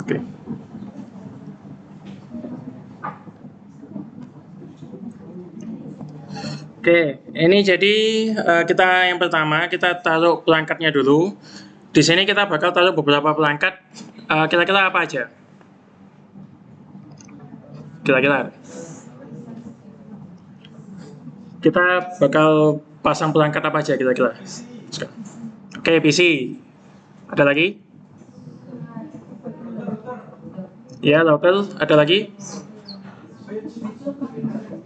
Oke. Oke, ini jadi kita yang pertama kita taruh pelangkatnya dulu. Di sini kita bakal taruh beberapa pelangkat. Kira-kira apa aja? Kira-kira kita bakal pasang pelangkat apa aja kira-kira? Oke, PC. Ada lagi? Ya, local. Ada lagi?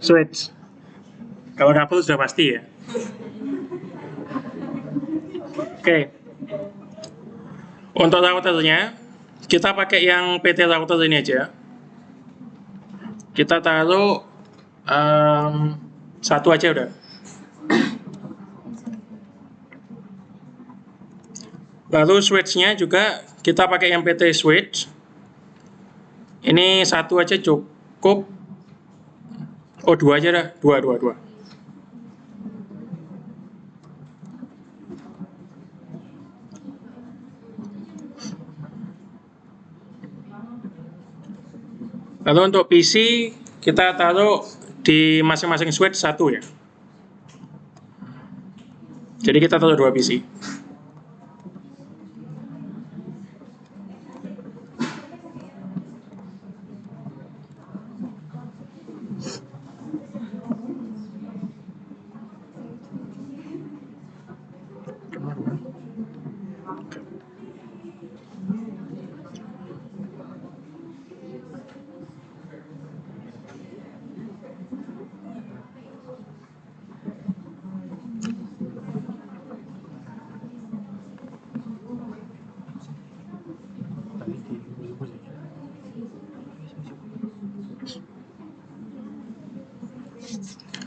Switch. Kalau kabel sudah pasti ya. Oke. Untuk routernya, kita pakai yang PT router ini aja. Kita taruh satu aja udah. Lalu switch-nya juga kita pakai yang PT switch. Ini satu aja cukup. Oh, dua aja dah. Dua. Lalu untuk PC kita taruh di masing-masing switch satu ya. Jadi kita taruh 2 PC.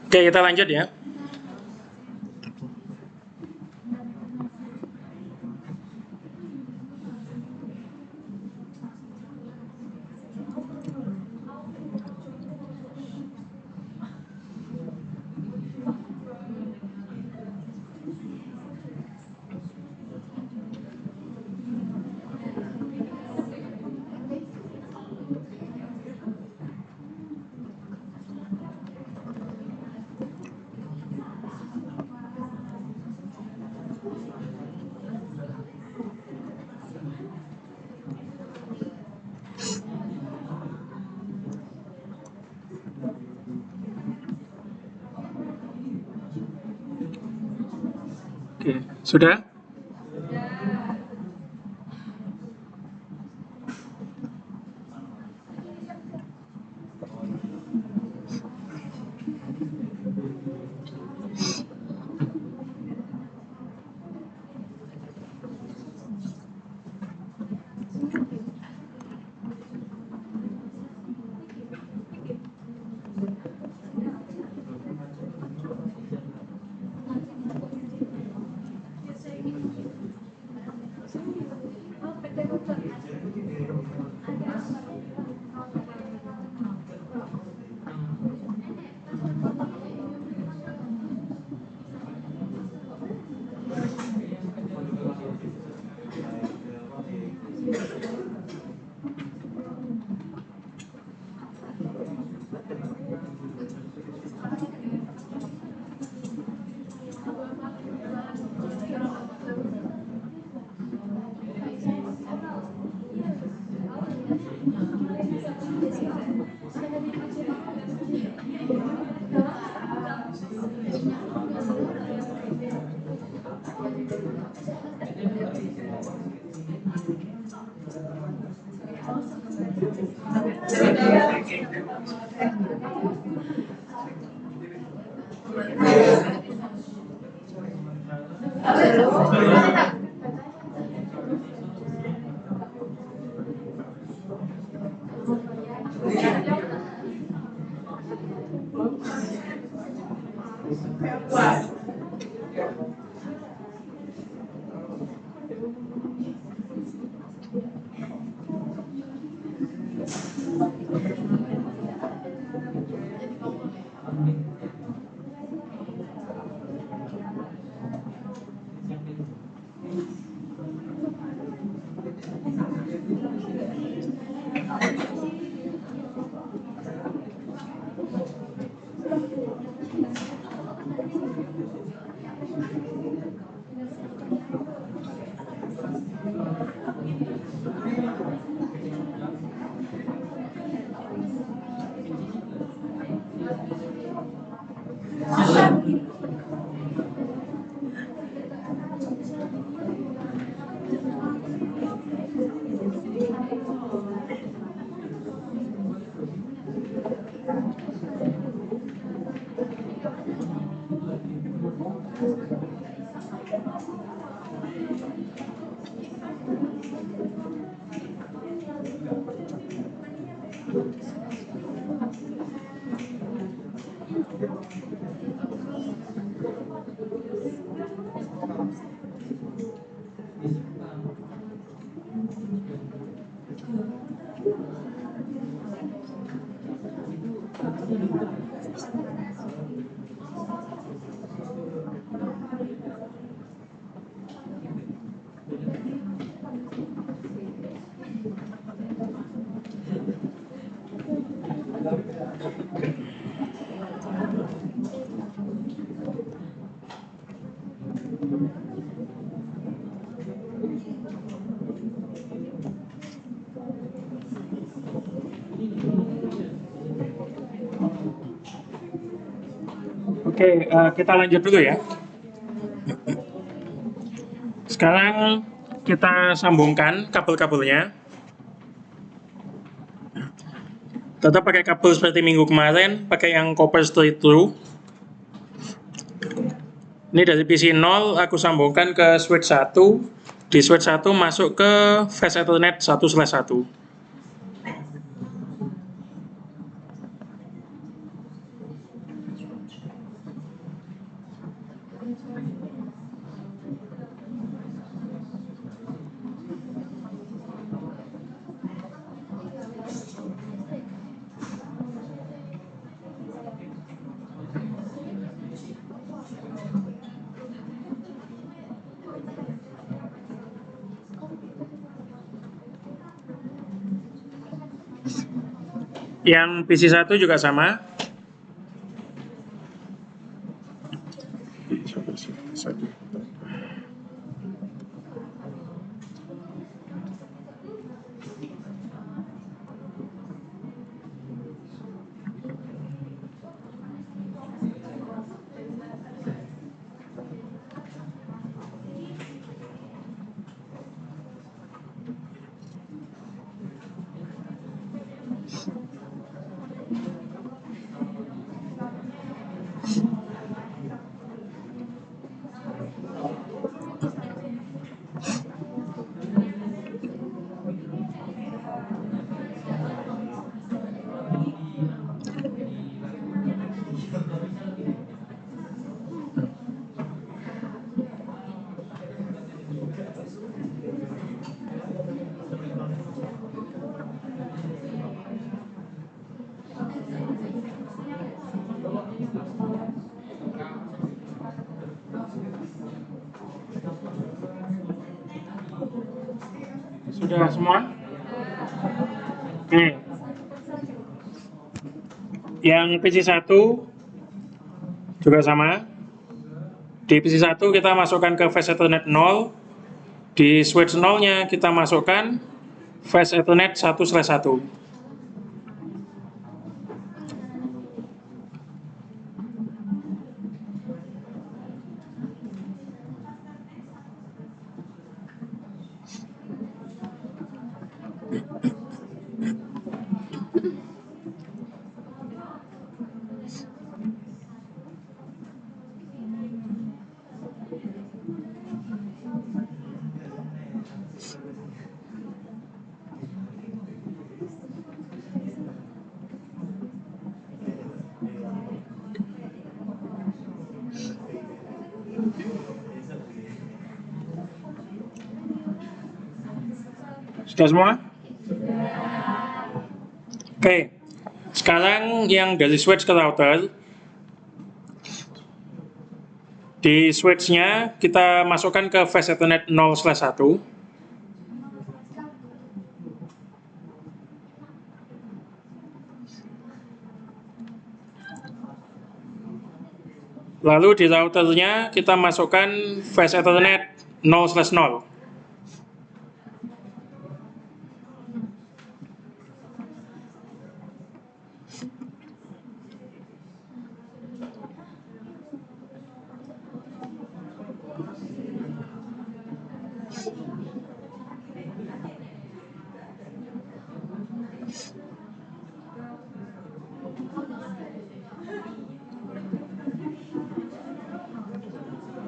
Oke, kita lanjut ya. Oke, sudah? Oke, kita lanjut dulu ya. Sekarang kita sambungkan kabel-kabelnya. Tetap pakai kabel seperti minggu kemarin, pakai yang copper straight through. Ini dari PC 0 aku sambungkan ke switch 1. Di switch 1 masuk ke fast Ethernet 1/1. Yang PC 1 juga sama. Sudah semua? Oke. Yang PC 1 juga sama. Di PC 1 kita masukkan ke fast Ethernet 0. Di switch 0-nya kita masukkan fast Ethernet 1/1. Sudah semua? Oke. Sekarang yang dari switch ke router. Di switch-nya kita masukkan ke fast Ethernet 0/1. Lalu di routernya kita masukkan fast Ethernet 0/0.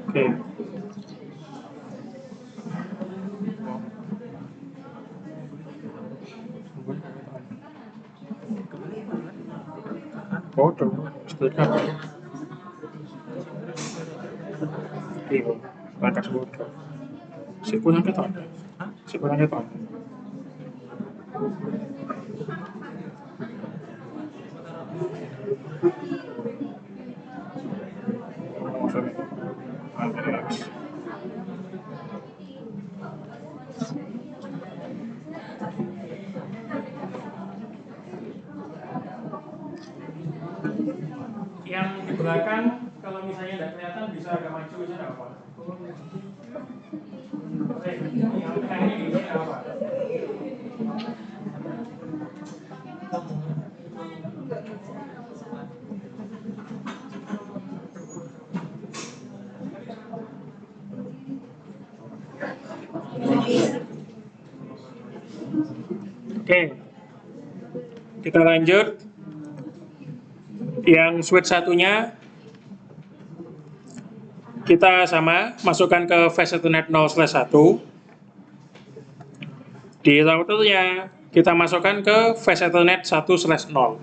Oke. Foto, setrika. Iya, langkah sebut. Si kurang keton. Si kurang keton. Yang di belakang kalau misalnya tidak kelihatan bisa agak maju aja nggak apa. Yang tengah ini nggak apa. Oke, kita lanjut. Yang switch satunya kita sama masukkan ke flash Ethernet 0/1. Di routernya kita masukkan ke flash Ethernet 1/0.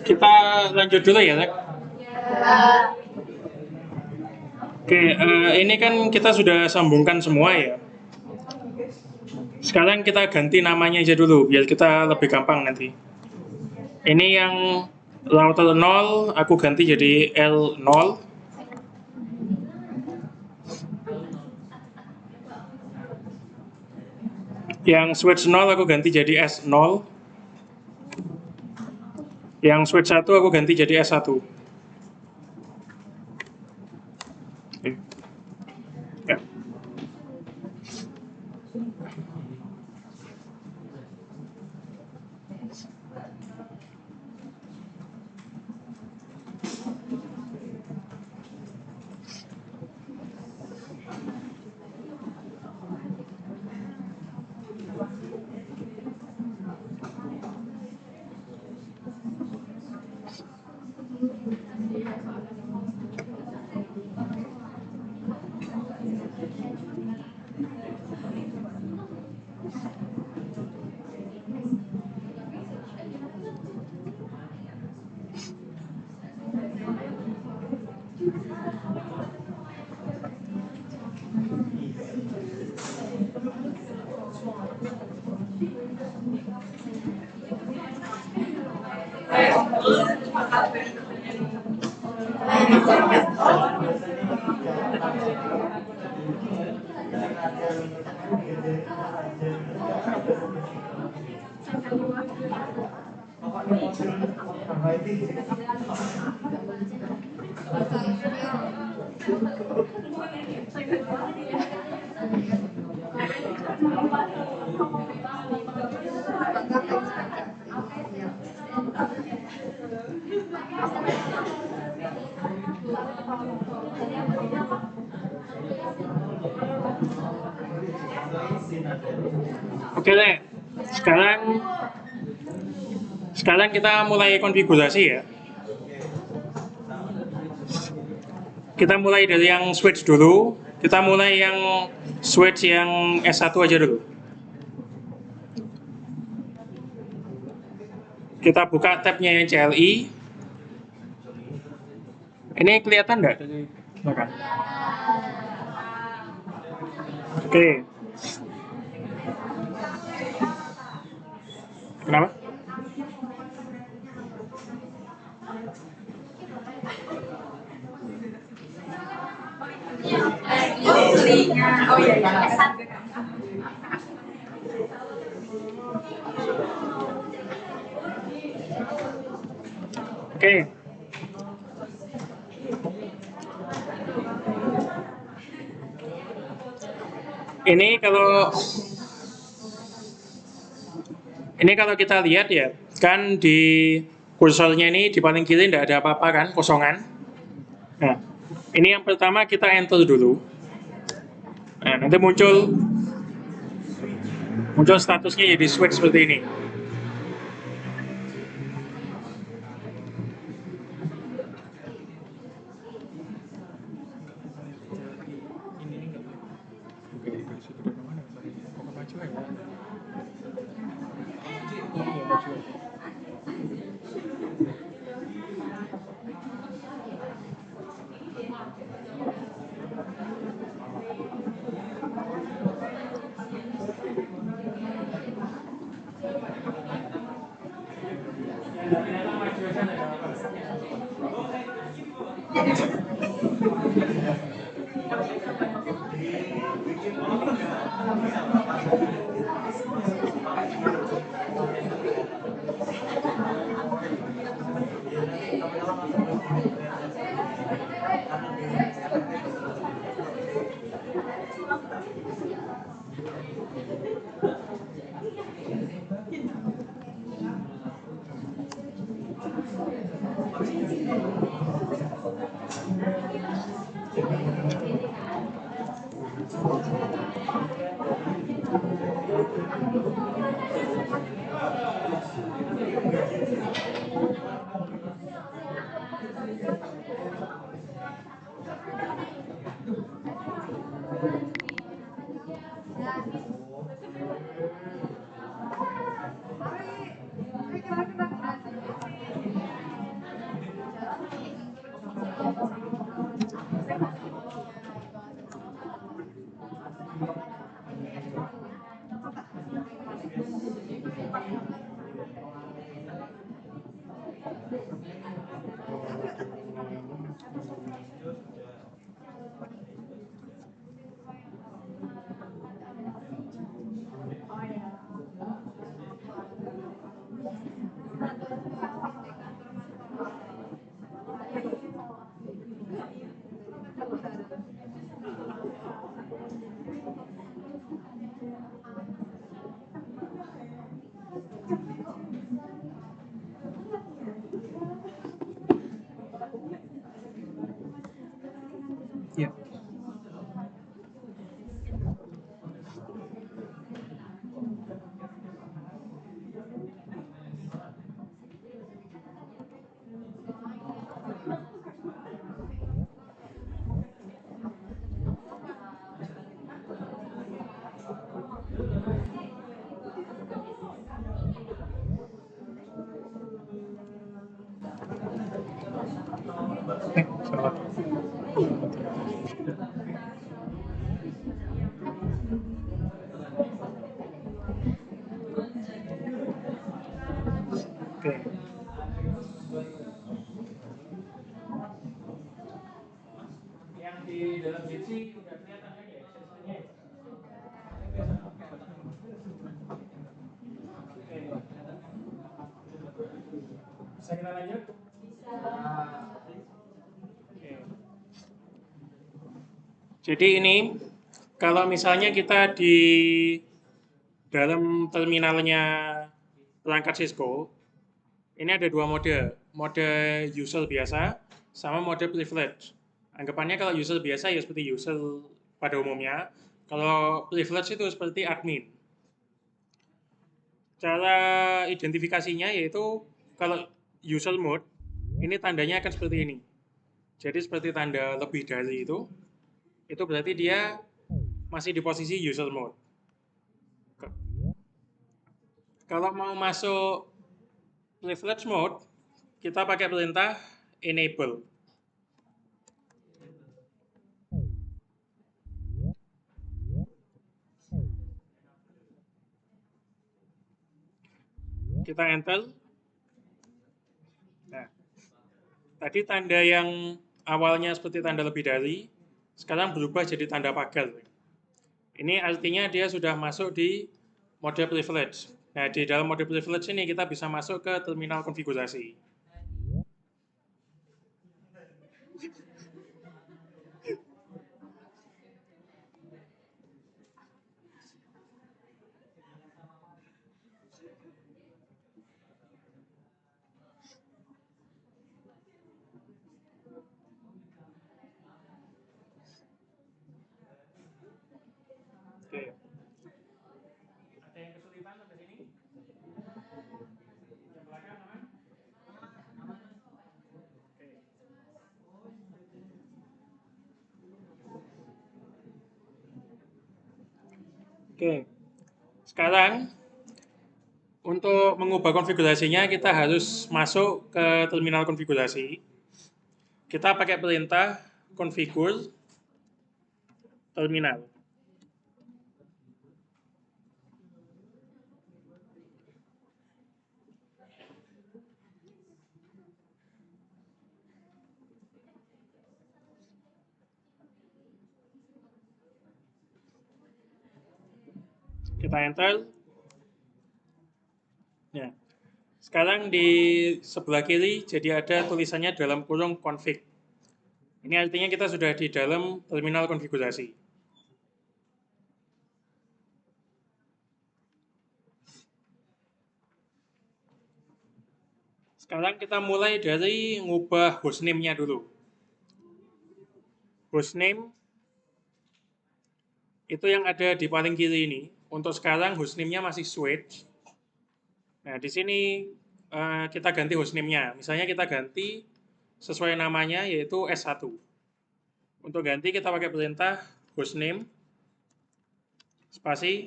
Kita lanjut dulu ya, Lek. Oke, ini kan kita sudah sambungkan semua ya. Sekarang kita ganti namanya aja dulu, biar kita lebih gampang nanti. Ini yang router 0, aku ganti jadi L0. Yang switch 0 aku ganti jadi S0. Yang switch 1 aku ganti jadi S1. Ya. Oke deh, sekarang kita mulai konfigurasi ya. Kita mulai dari yang switch dulu. Kita mulai yang switch yang S1 aja dulu. Kita buka tabnya yang CLI. Ini kelihatan nggak dari belakang? Oke. Kenapa? Oke. Ini kalau kita lihat ya, kan di kursornya ini di paling kiri tidak ada apa-apa kan, kosongan. Nah, ini yang pertama kita enter dulu. Nah, nanti muncul statusnya jadi switch seperti ini. Ya. Salah. Oke. Yang di dalam Jitsi udah kelihatan kan ya sistemnya. Bisa kita lanjut? Oke. Jadi ini kalau misalnya kita di dalam terminalnya perangkat Cisco, ini ada dua mode user biasa sama mode privilege. Anggapannya kalau user biasa ya seperti user pada umumnya, kalau privilege itu seperti admin. Cara identifikasinya yaitu kalau user mode, ini tandanya akan seperti ini. Jadi seperti tanda lebih dari itu berarti dia masih di posisi user mode. Kalau mau masuk privilege mode, kita pakai perintah enable. Kita enter. Nah, tadi tanda yang awalnya seperti tanda lebih dari, sekarang berubah jadi tanda pagar. Ini artinya dia sudah masuk di mode privilege. Nah, di dalam mode privilege ini kita bisa masuk ke terminal konfigurasi. Oke. Ada yang kesulitan sampai sini? Yang belakang aman? Oke. Sekarang untuk mengubah konfigurasinya kita harus masuk ke terminal konfigurasi. Kita pakai perintah configure terminal. Kita enter. Ya. Sekarang di sebelah kiri jadi ada tulisannya dalam kurung config. Ini artinya kita sudah di dalam terminal konfigurasi. Sekarang kita mulai dari ngubah hostname-nya dulu. Hostname itu yang ada di paling kiri ini. Untuk sekarang hostname-nya masih switch. Nah, di sini kita ganti hostname-nya. Misalnya kita ganti sesuai namanya yaitu S1. Untuk ganti kita pakai perintah hostname spasi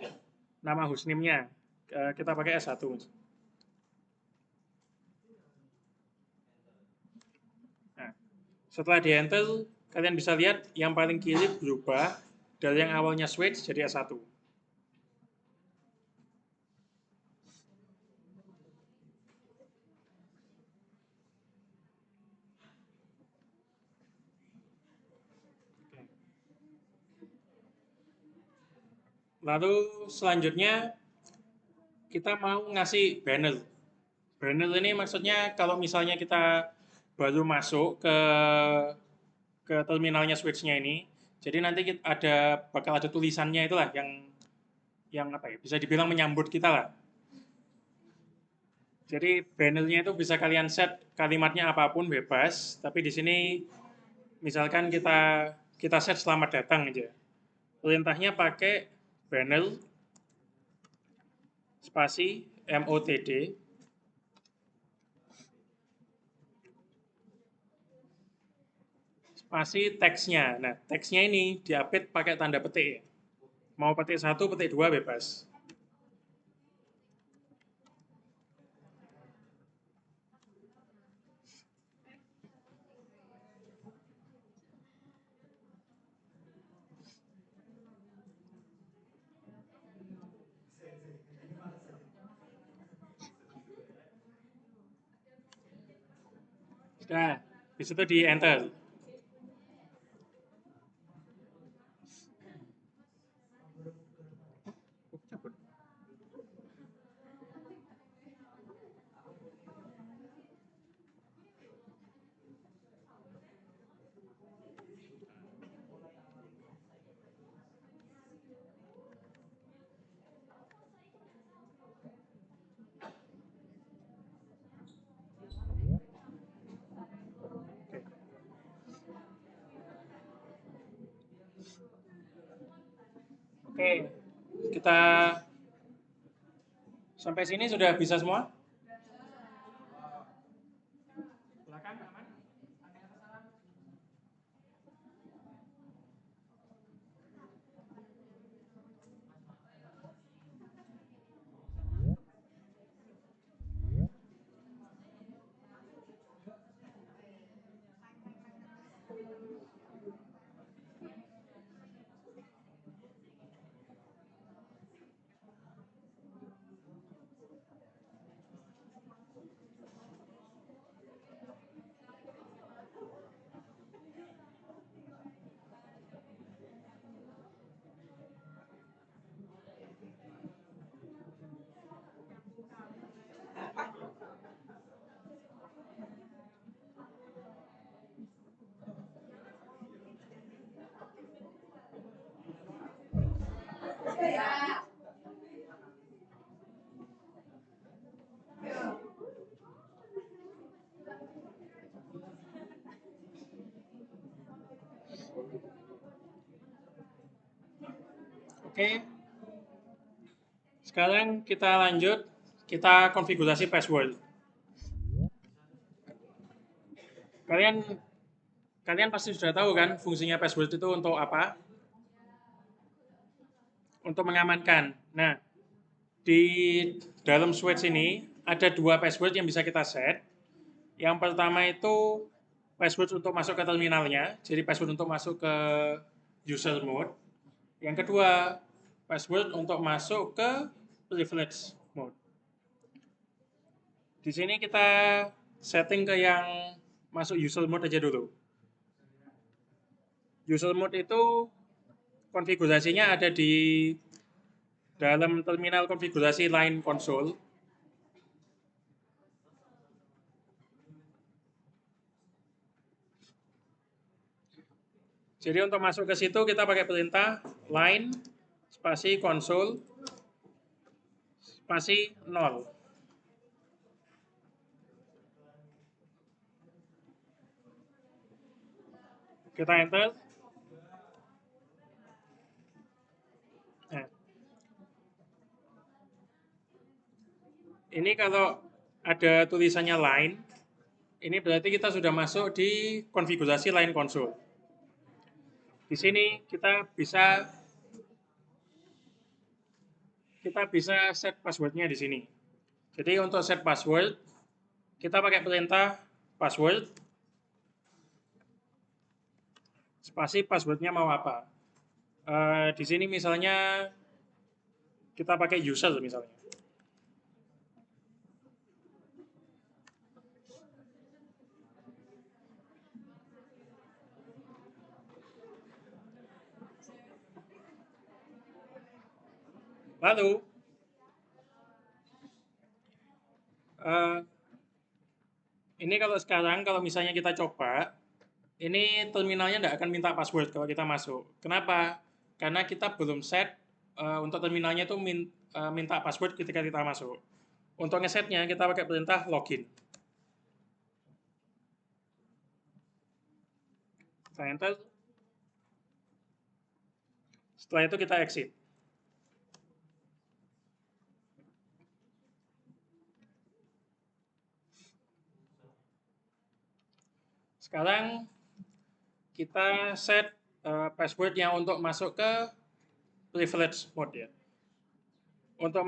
nama hostname-nya. Kita pakai S1. Nah, setelah di enter, kalian bisa lihat yang paling kiri berubah dari yang awalnya switch jadi S1. Lalu selanjutnya kita mau ngasih banner. Banner ini maksudnya kalau misalnya kita baru masuk ke terminalnya switch-nya ini, jadi nanti bakal ada tulisannya itulah yang apa ya, bisa dibilang menyambut kita lah. Jadi bannernya itu bisa kalian set kalimatnya apapun bebas, tapi di sini misalkan kita set selamat datang aja. Perintahnya pakai banner spasi MOTD spasi teksnya. Nah, teksnya ini diapit pakai tanda petik. Mau petik 1, petik 2 bebas. Sudah, di situ di enter. Oke, kita sampai sini sudah bisa semua? Silakan, aman? Oke, sekarang kita lanjut, kita konfigurasi password. Kalian kalian pasti sudah tahu kan fungsinya password itu untuk apa? Untuk mengamankan. Nah, di dalam switch ini ada dua password yang bisa kita set. Yang pertama itu password untuk masuk ke terminalnya, jadi password untuk masuk ke user mode. Yang kedua, password untuk masuk ke privilege mode. Di sini kita setting ke yang masuk user mode aja dulu. User mode itu konfigurasinya ada di dalam terminal konfigurasi line console. Jadi untuk masuk ke situ kita pakai perintah line spasi console spasi 0. Kita enter. Nah, ini kalau ada tulisannya line, ini berarti kita sudah masuk di konfigurasi line console. Di sini kita bisa set passwordnya di sini. Jadi untuk set password, kita pakai perintah password, spasi passwordnya mau apa. Di sini misalnya kita pakai user misalnya. Lalu ini kalau misalnya kita coba, ini terminalnya tidak akan minta password kalau kita masuk. Kenapa? Karena kita belum set untuk terminalnya itu minta password ketika kita masuk. Untuk ngesetnya kita pakai perintah login. Kita enter. Setelah itu kita exit. Sekarang kita set password yang untuk masuk ke privilege mode ya. Untuk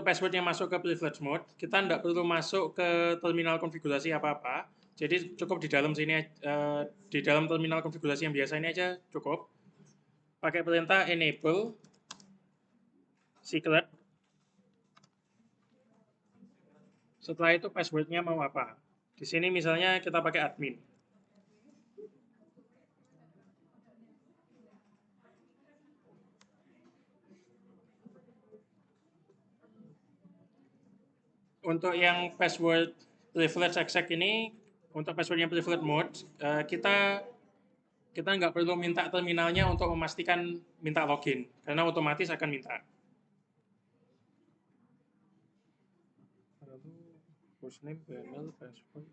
password yang masuk ke privilege mode, kita tidak perlu masuk ke terminal konfigurasi apa-apa. Jadi cukup di dalam sini, di dalam terminal konfigurasi yang biasa ini aja cukup. Pakai perintah enable secret. Setelah itu passwordnya mau apa? Di sini misalnya kita pakai admin. Untuk yang password privilege exec ini, untuk password yang privilege mode, kita nggak perlu minta terminalnya untuk memastikan minta login, karena otomatis akan minta. Lalu hostname, panel, password.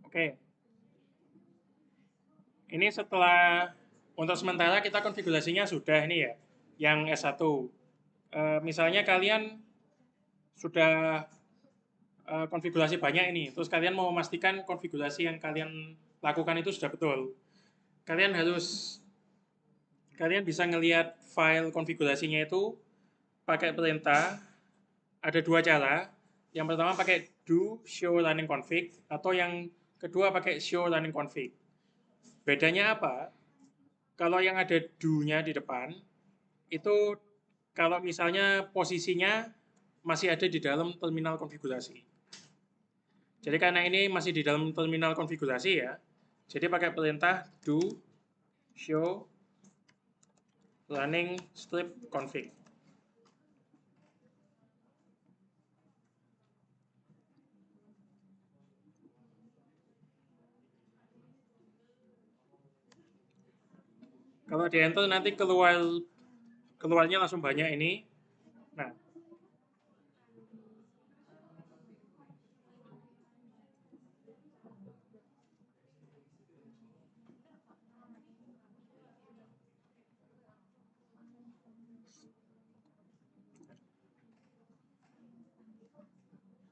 Oke. Ini setelah untuk sementara kita konfigurasinya sudah ini ya, yang S1. Misalnya kalian sudah konfigurasi banyak ini, terus kalian mau memastikan konfigurasi yang kalian lakukan itu sudah betul. Kalian bisa ngelihat file konfigurasinya itu pakai perintah, ada dua cara. Yang pertama pakai do show running config, atau yang kedua pakai show running config. Bedanya apa? Kalau yang ada do-nya di depan, itu kalau misalnya posisinya masih ada di dalam terminal konfigurasi. Jadi karena ini masih di dalam terminal konfigurasi ya, jadi pakai perintah do show running strip config. Kalau di enter nanti keluarnya langsung banyak ini. Nah,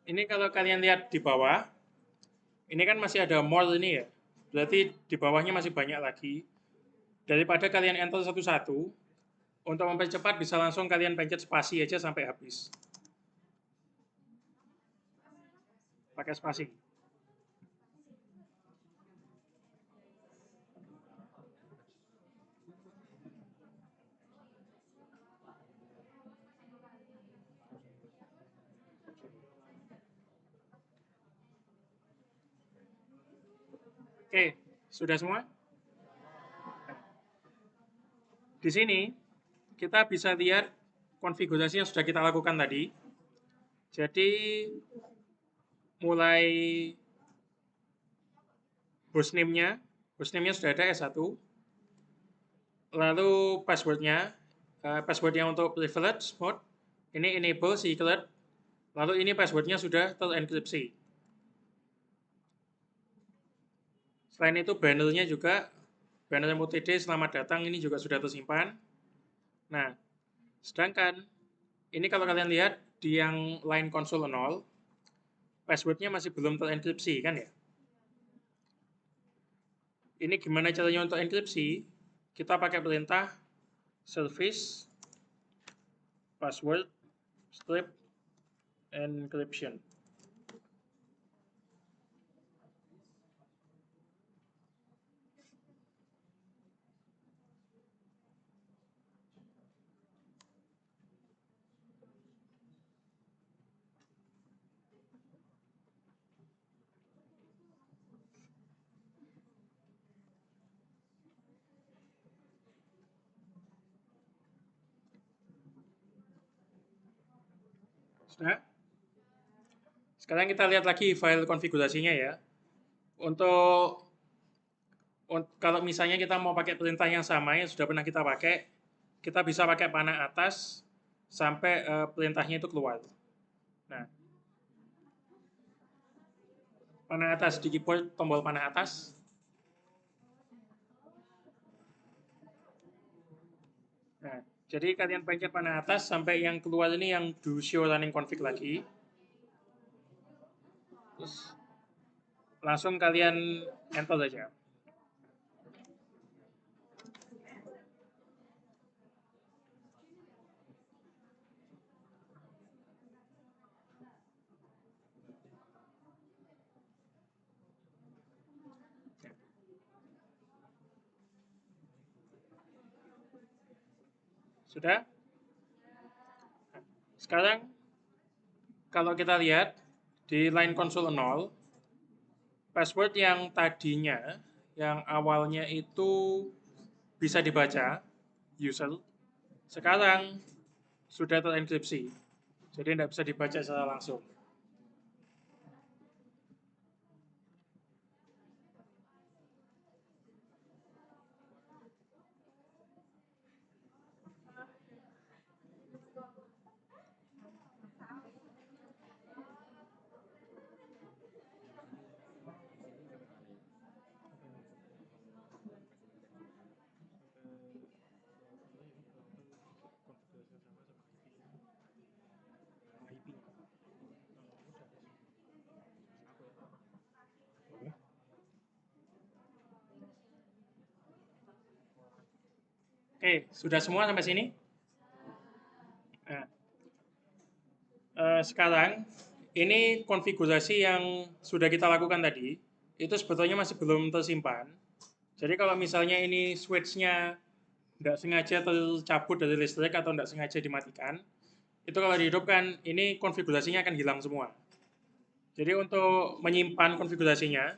ini kalau kalian lihat di bawah, ini kan masih ada more ini ya. Berarti di bawahnya masih banyak lagi. Daripada kalian enter satu-satu, untuk mempercepat bisa langsung kalian pencet spasi aja sampai habis. Pakai spasi. Oke, sudah semua? Di sini kita bisa lihat konfigurasi yang sudah kita lakukan tadi. Jadi mulai hostname-nya sudah ada S1. Lalu password-nya untuk privilege mode, ini enable secret. Lalu ini password-nya sudah terenkripsi. Selain itu banner-nya juga, banner MUTD selamat datang ini juga sudah tersimpan. Nah, sedangkan ini kalau kalian lihat di yang line console 0, password-nya masih belum terenkripsi kan ya? Ini gimana caranya untuk enkripsi? Kita pakai perintah service password strip encryption. Sudah? Sekarang kita lihat lagi file konfigurasinya ya. Kalau misalnya kita mau pakai perintah yang sama yang sudah pernah kita pakai, kita bisa pakai panah atas sampai perintahnya itu keluar. Nah, panah atas di keyboard, tombol panah atas. Nah, jadi kalian pencet panah atas sampai yang keluar ini yang do show running config lagi. Terus langsung kalian enter saja. Sudah? Sekarang kalau kita lihat di line console 0, password yang tadinya, yang awalnya itu bisa dibaca, user, sekarang sudah terenkripsi. Jadi tidak bisa dibaca secara langsung. Oke, sudah semua sampai sini? Nah, sekarang ini konfigurasi yang sudah kita lakukan tadi, itu sebetulnya masih belum tersimpan. Jadi kalau misalnya ini switch-nya tidak sengaja tercabut dari listrik atau tidak sengaja dimatikan, itu kalau dihidupkan, ini konfigurasinya akan hilang semua. Jadi untuk menyimpan konfigurasinya,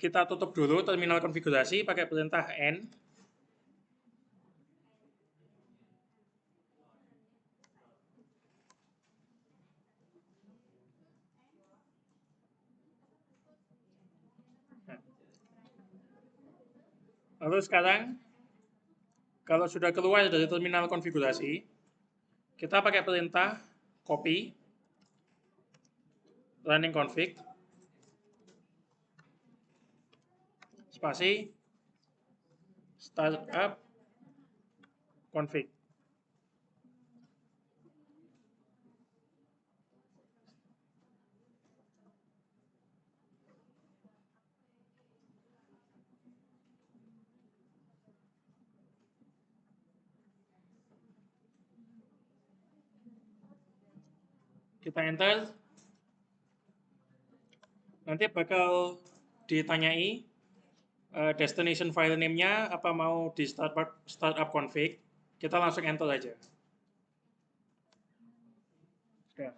kita tutup dulu terminal konfigurasi pakai perintah N. Lalu sekarang, kalau sudah keluar dari terminal konfigurasi, kita pakai perintah copy running config spasi startup config. Kita enter. Nanti bakal ditanyai destination file name-nya apa mau di startup config. Kita langsung enter aja. Sudah.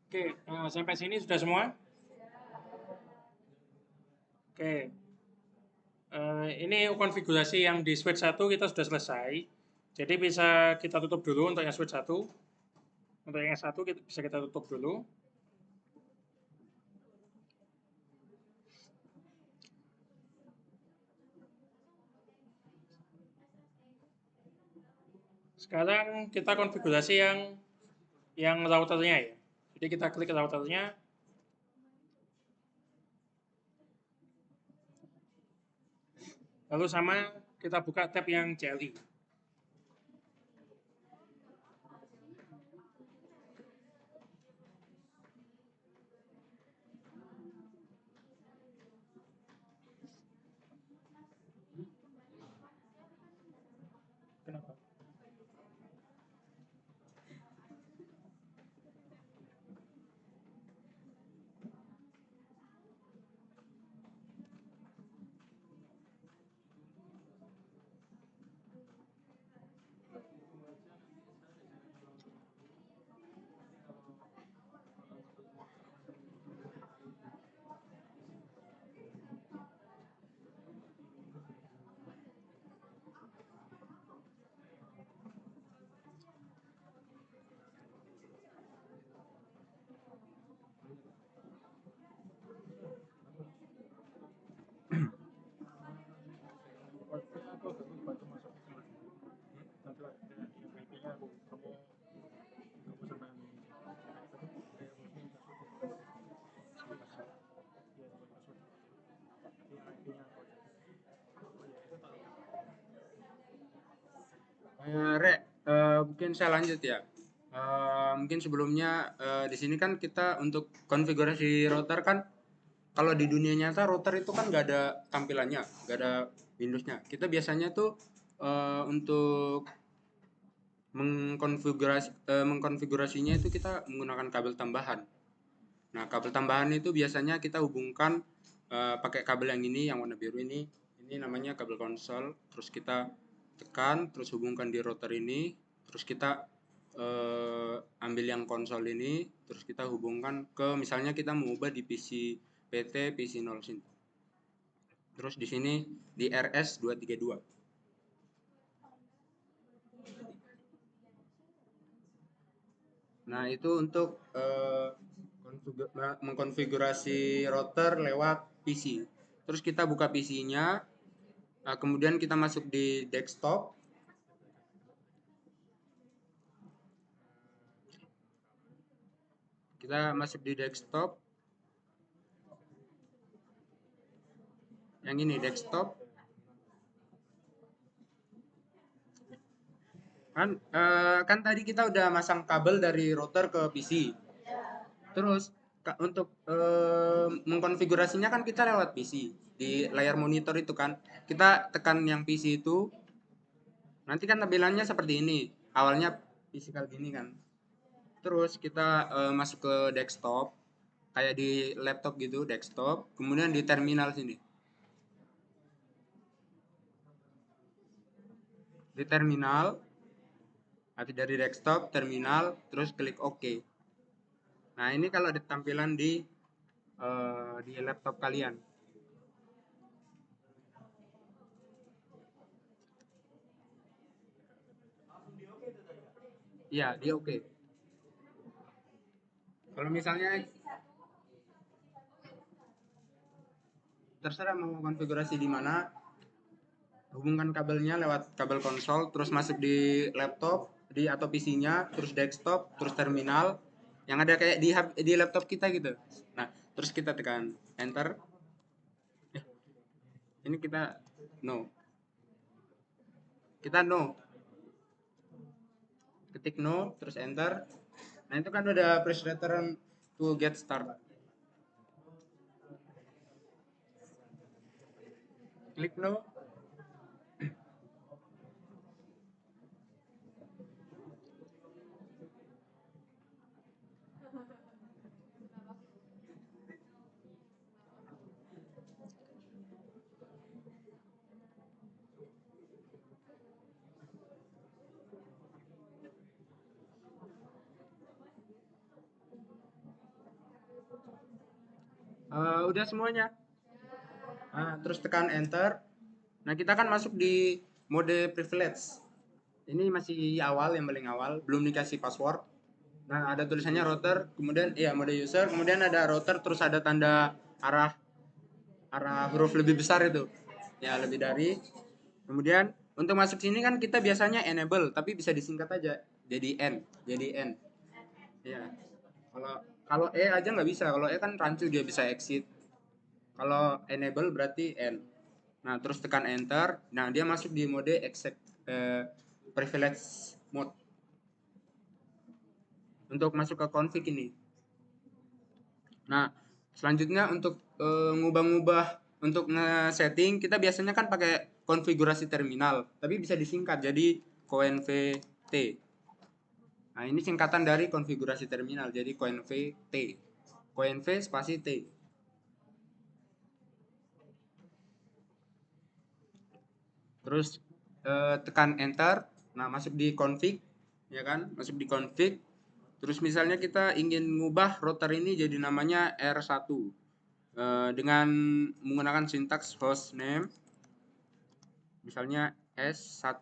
Oke, sampai sini sudah semua? Oke, ini konfigurasi yang di switch 1 kita sudah selesai. Jadi bisa kita tutup dulu untuk yang switch 1. Untuk yang S1 bisa kita tutup dulu. Sekarang kita konfigurasi yang routernya ya. Jadi kita klik routernya. Lalu sama kita buka tab yang CLI. Kenapa? Mungkin saya lanjut ya. Mungkin sebelumnya di sini kan kita untuk konfigurasi router kan, kalau di dunia nyata router itu kan nggak ada tampilannya, nggak ada Windowsnya. Kita biasanya tuh untuk mengkonfigurasinya itu kita menggunakan kabel tambahan. Nah, kabel tambahan itu biasanya kita hubungkan pakai kabel yang ini, yang warna biru ini. Ini namanya kabel konsol. Terus kita tekan, terus hubungkan di router ini. Terus kita ambil yang konsol ini, terus kita hubungkan ke, misalnya kita mau ubah di PC PT PC0 sini. Terus di sini di RS232. Nah, itu untuk mengkonfigurasi router lewat PC. Terus kita buka PC-nya, kemudian kita masuk di desktop. Kita masuk di desktop. Yang ini desktop. Kan tadi kita udah masang kabel dari router ke PC. Terus untuk mengkonfigurasinya kan kita lewat PC. Di layar monitor itu kan, kita tekan yang PC itu, nanti kan tampilannya seperti ini. Awalnya physical gini kan. Terus kita masuk ke desktop, kayak di laptop gitu, desktop. Kemudian di terminal sini. Di terminal, nanti dari desktop, terminal, terus klik OK. Nah, ini kalau di tampilan di laptop kalian. Iya, di OK. Kalau misalnya terserah mau konfigurasi di mana, hubungkan kabelnya lewat kabel konsol, terus masuk di laptop, atau PC-nya, terus desktop, terus terminal, yang ada kayak di laptop kita gitu. Nah, terus kita tekan enter. Ini kita no. Kita no. Ketik no, terus enter. Nah, itu kan udah press return to get start. Klik no. Udah semuanya. Nah, terus tekan enter. Nah, kita kan masuk di mode privilege. Ini masih awal, yang paling awal, belum dikasih password. Nah, ada tulisannya router, kemudian ya mode user, kemudian ada router, terus ada tanda arah huruf lebih besar itu. Ya, lebih dari. Kemudian untuk masuk sini kan kita biasanya enable, tapi bisa disingkat aja jadi N. Ya. Kalau kalau E aja nggak bisa. Kalau E kan rancu, dia bisa exit. Kalau enable berarti N. Nah, terus tekan enter. Nah, dia masuk di mode privilege mode. Untuk masuk ke config ini. Nah, selanjutnya untuk ngubah-ngubah, untuk nge-setting, kita biasanya kan pakai konfigurasi terminal, tapi bisa disingkat jadi CONV-T. Nah, ini singkatan dari konfigurasi terminal, jadi CONV-T. CONV spasi T. Terus tekan enter. Nah, masuk di config, ya kan? Masuk di config. Terus misalnya kita ingin mengubah router ini jadi namanya R1 dengan menggunakan sintaks hostname, misalnya S1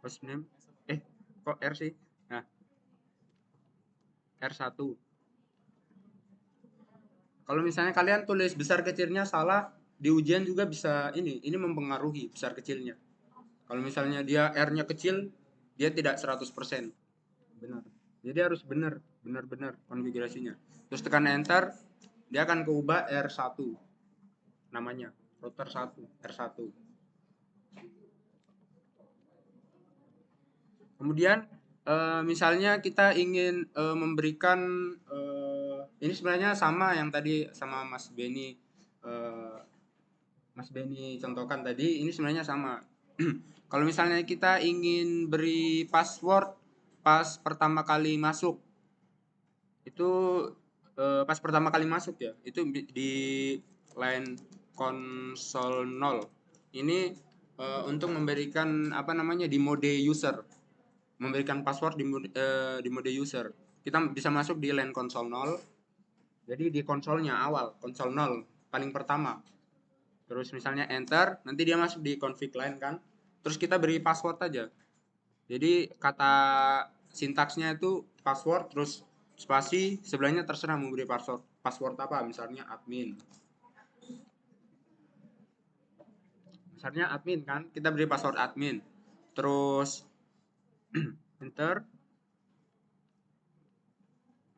hostname kok R sih. Nah, R1. Kalau misalnya kalian tulis besar kecilnya salah, di ujian juga bisa ini mempengaruhi besar kecilnya. Kalau misalnya dia R-nya kecil, dia tidak 100% benar. Jadi harus benar-benar konfigurasinya. Terus tekan enter, dia akan keubah R1 namanya, router 1, R1. Kemudian misalnya kita ingin memberikan ini sebenarnya sama yang tadi sama eh, Mas Beni contohkan tadi, ini sebenarnya sama. Kalau misalnya kita ingin beri password pas pertama kali masuk, itu pas pertama kali masuk ya, itu di line konsol 0. Ini untuk memberikan apa namanya di mode user, memberikan password di mode user. Kita bisa masuk di line konsol 0. Jadi di konsolnya awal, konsol 0 paling pertama. Terus misalnya enter, nanti dia masuk di config line kan. Terus kita beri password aja. Jadi kata sintaksnya itu password terus spasi, sebelahnya terserah mau beri password apa, misalnya admin. Misalnya admin kan, kita beri password admin. Terus enter.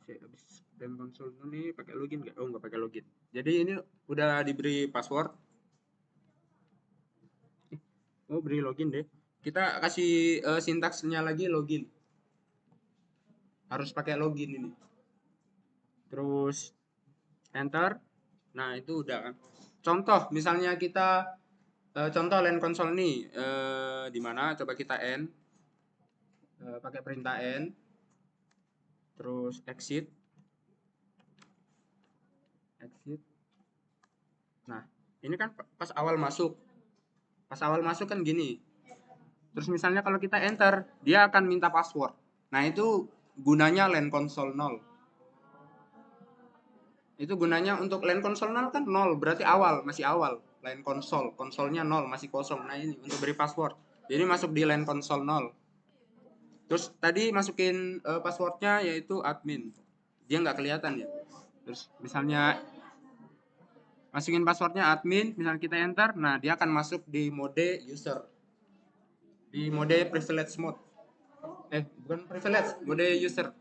Habis dan konsol ini pakai login nggak? Oh, nggak pakai login. Jadi ini udah diberi password. Oh, beri login deh. Kita kasih sintaksnya lagi login. Harus pakai login ini. Terus enter. Nah, itu udah kan. Contoh, misalnya kita contoh line console nih di mana coba kita end pakai perintah end terus exit. Nah, ini kan pas awal masuk. Pas awal masuk kan gini. Terus misalnya kalau kita enter, dia akan minta password. Nah, itu gunanya line console 0. Itu gunanya untuk line console 0 kan 0, berarti awal, masih awal. Line console, konsolnya 0, masih kosong. Nah, ini untuk beri password. Jadi masuk di line console 0. Terus tadi masukin passwordnya yaitu admin. Dia nggak kelihatan ya. Terus misalnya masukin passwordnya admin, misalnya kita enter, nah dia akan masuk di mode user. Di mode privilege mode. Bukan privilege, mode user.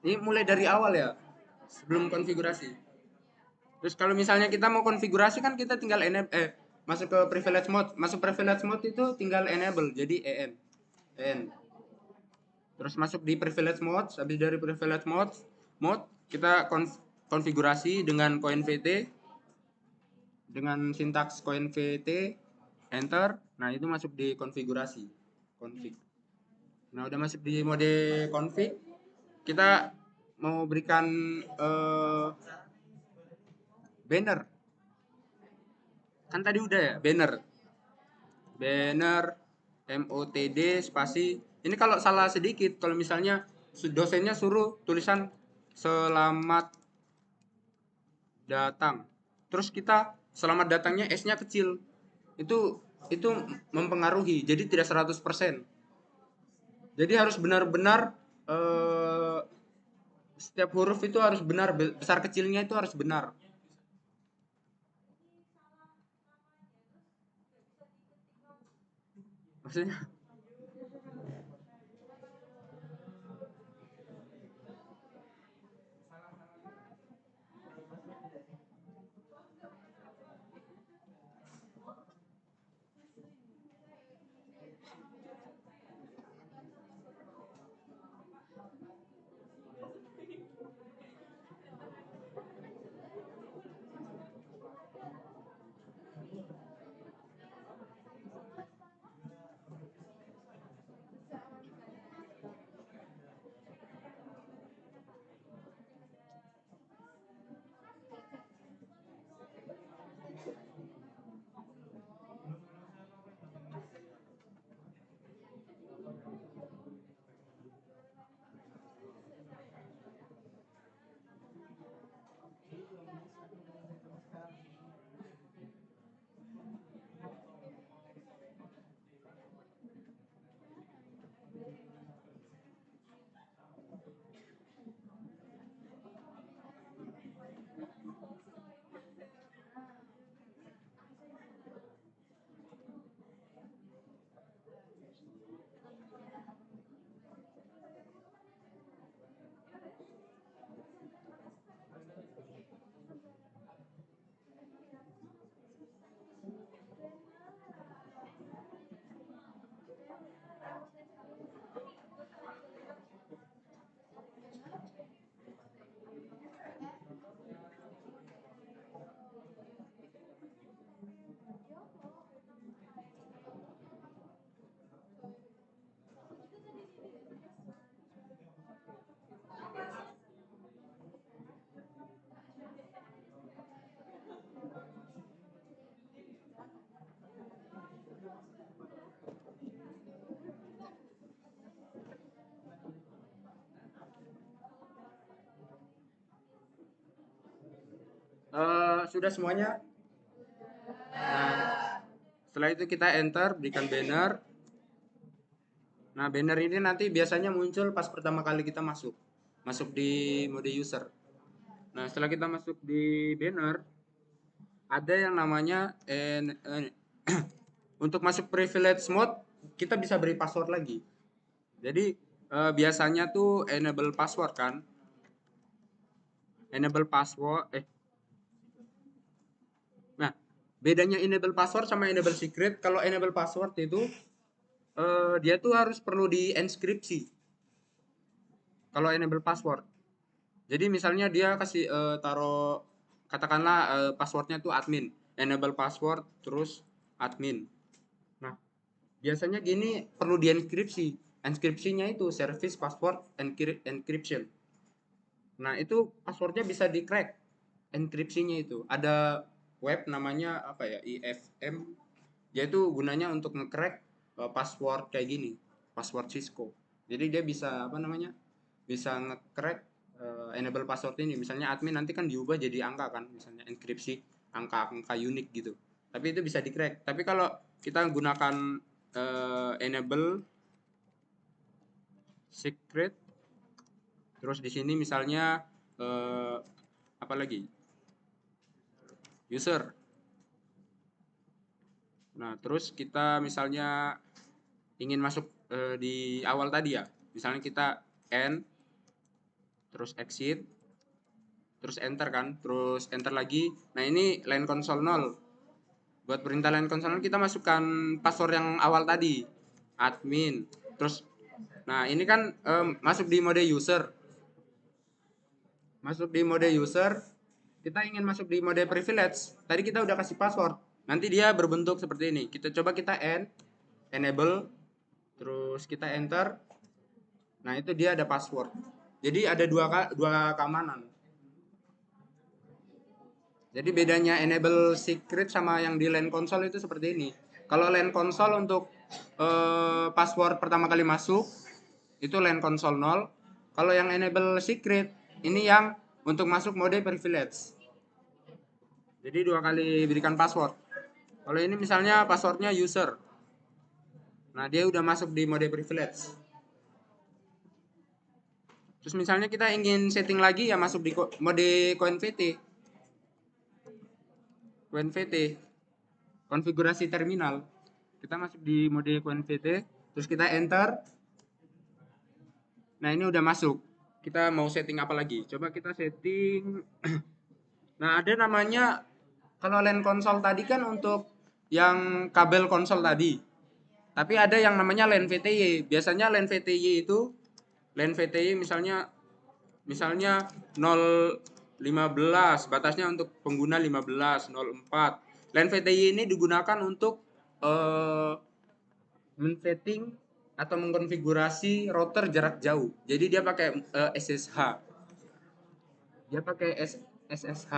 Ini mulai dari awal ya, sebelum konfigurasi. Terus kalau misalnya kita mau konfigurasi kan kita tinggal masuk ke privilege mode. Masuk privilege mode itu tinggal enable, jadi en. Terus masuk di privilege mode, habis dari privilege mode kita konfigurasi dengan coinvt, dengan sintaks coinvt, enter. Nah, itu masuk di konfigurasi, config. Nah, udah masuk di mode config, kita mau berikan banner. Kan tadi udah ya, banner motd spasi. Ini kalau salah sedikit, kalau misalnya dosennya suruh tulisan selamat datang, terus kita selamat datangnya S-nya kecil, itu mempengaruhi, jadi tidak 100%. Jadi harus benar-benar setiap huruf itu harus benar, besar kecilnya itu harus benar. Maksudnya sudah semuanya. Nah, setelah itu kita enter, berikan banner. Nah, banner ini nanti biasanya muncul pas pertama kali kita masuk di mode user. Nah, setelah kita masuk di banner, ada yang namanya untuk masuk privilege mode, kita bisa beri password lagi. Jadi biasanya tuh enable password kan. Enable password Nah, bedanya enable password sama enable secret, kalau enable password itu dia tuh harus perlu dienkripsi. Kalau enable password. Jadi misalnya dia kasih taruh katakanlah passwordnya tuh admin, enable password terus admin. Nah, biasanya gini perlu dienkripsi. Enkripsinya itu service password encryption. Nah, itu passwordnya bisa di crack. Enkripsinya itu ada web namanya apa ya, IFM, yaitu gunanya untuk nge-crack password kayak gini, password Cisco. Jadi dia bisa apa namanya, bisa nge-crack enable password ini. Misalnya admin nanti kan diubah jadi angka kan, misalnya enkripsi angka-angka unik gitu. Tapi itu bisa di-crack. Tapi kalau kita gunakan enable secret, terus di sini misalnya apa lagi, user. Nah, terus kita misalnya ingin masuk di awal tadi ya, misalnya kita end, terus exit, terus enter kan, terus enter lagi. Nah, ini line console 0. Buat perintah line console 0 kita masukkan password yang awal tadi, admin. Terus, nah ini kan masuk di mode user. Masuk di mode user, kita ingin masuk di mode privilege. Tadi kita udah kasih password. Nanti dia berbentuk seperti ini. Kita coba kita enable, terus kita enter. Nah, itu dia ada password. Jadi ada dua keamanan. Jadi bedanya enable secret sama yang di LAN console itu seperti ini. Kalau LAN console untuk password pertama kali masuk itu LAN console 0. Kalau yang enable secret ini yang untuk masuk mode privilege. Jadi dua kali berikan password. Kalau ini misalnya passwordnya user. Nah, dia udah masuk di mode privilege. Terus misalnya kita ingin setting lagi ya masuk di mode CoinVT. CoinVT, konfigurasi terminal. Kita masuk di mode CoinVT, terus kita enter. Nah, ini udah masuk. Kita mau setting apa lagi? Coba kita setting. Nah, ada namanya, kalau LAN console tadi kan untuk yang kabel konsol tadi. Tapi ada yang namanya LAN VTY. Biasanya LAN VTY itu LAN VTY misalnya 015, batasnya untuk pengguna 15, 04. LAN VTY ini digunakan untuk men-setting atau mengkonfigurasi router jarak jauh. Jadi dia pakai SSH. Dia pakai SSH.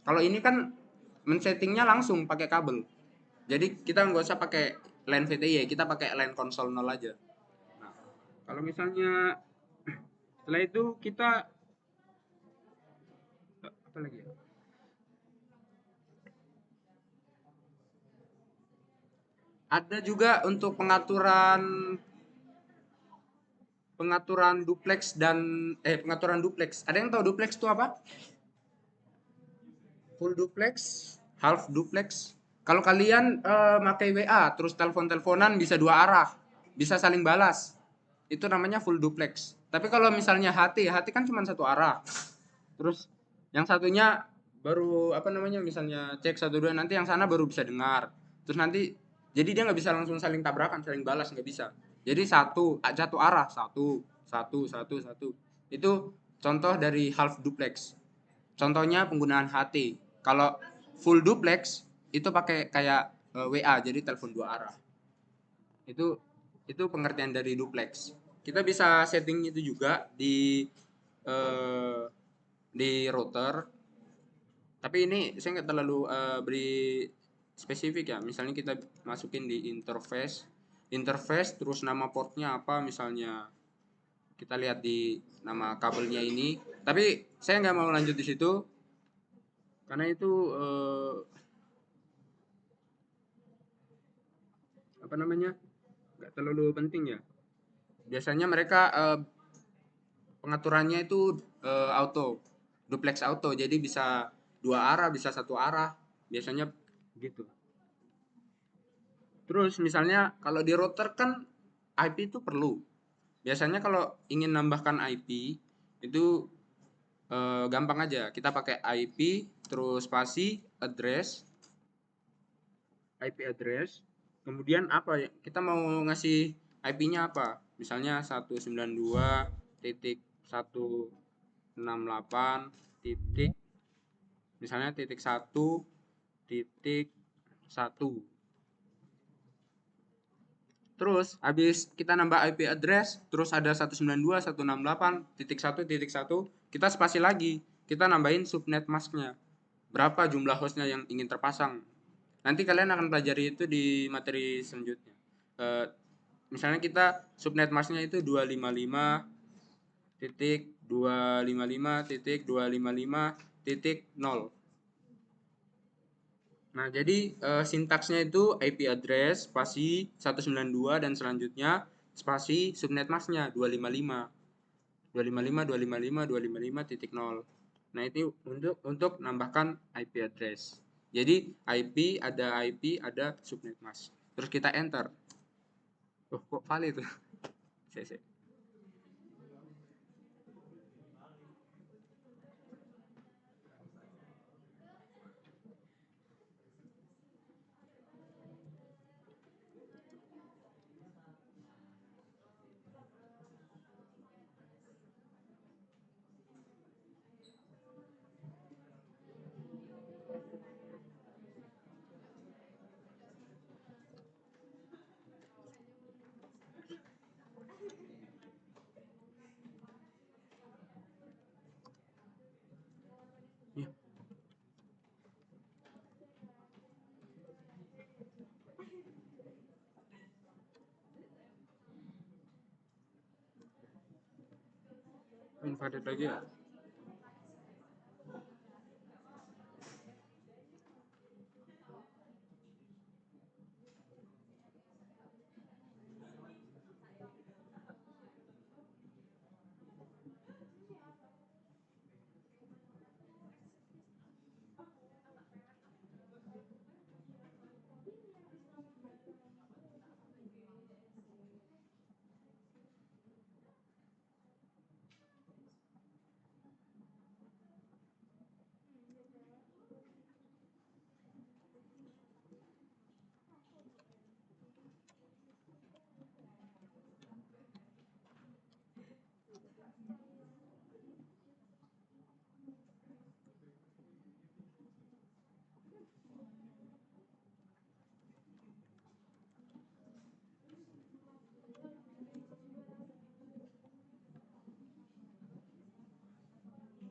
Kalau ini kan men-settingnya langsung pakai kabel. Jadi kita nggak usah pakai LAN VTY, kita pakai LAN console 0 aja. Nah, kalau misalnya setelah itu kita apa lagi ya? Ada juga untuk pengaturan duplex dan pengaturan duplex. Ada yang tahu duplex itu apa? Full duplex, half duplex. Kalau kalian pakai WA terus telepon-teleponan bisa dua arah, bisa saling balas. Itu namanya full duplex. Tapi kalau misalnya HT kan cuma satu arah. Terus yang satunya baru apa namanya, misalnya cek 1 2 nanti yang sana baru bisa dengar. Terus nanti jadi dia nggak bisa langsung saling tabrakan, saling balas nggak bisa. Jadi satu arah, satu. Itu contoh dari half duplex. Contohnya penggunaan HT. Kalau full duplex itu pakai kayak WA, jadi telepon dua arah. Itu pengertian dari duplex. Kita bisa setting itu juga di router. Tapi ini saya nggak terlalu beri spesifik ya. Misalnya kita masukin di interface terus nama portnya apa, misalnya kita lihat di nama kabelnya ini. Tapi saya nggak mau lanjut di situ karena itu apa namanya, nggak terlalu penting ya. Biasanya mereka pengaturannya itu auto, duplex auto, jadi bisa 2 arah, bisa 1 arah, biasanya gitu. Terus misalnya kalau di router kan IP itu perlu. Biasanya kalau ingin nambahkan IP itu gampang aja. Kita pakai IP terus spasi address, IP address. Kemudian apa ya? Kita mau ngasih IP-nya apa? Misalnya 192.168 titik, misalnya titik 1.1. Terus habis kita nambah IP address, terus ada 192.168.1.1, kita spasi lagi. Kita nambahin subnet masknya. Berapa jumlah hostnya yang ingin terpasang. Nanti kalian akan pelajari itu di materi selanjutnya. Misalnya kita subnet masknya itu 255.255.255.0. Nah, jadi sintaksnya itu IP address spasi 192 dan selanjutnya spasi subnet masknya 255.255.255.255.0. Nah, itu untuk nambahkan IP address. Jadi IP, ada subnet mask. Terus kita enter. Oh, kok valid tuh? Saya. Ya, invalid lagi ya.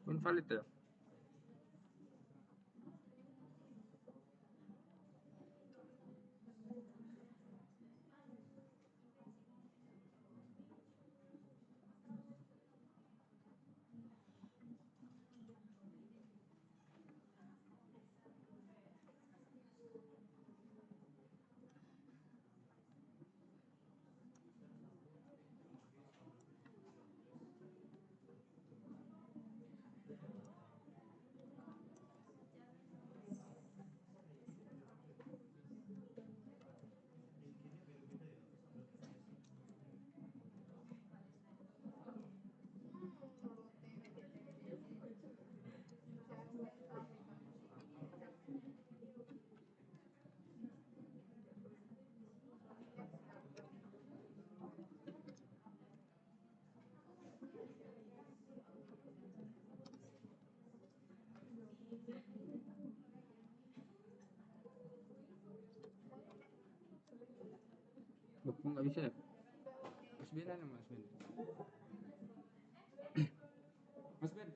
Invalid ya. Loh, kok nggak bisa ya? Mas Ben mana Mas Ben? Mas Ben.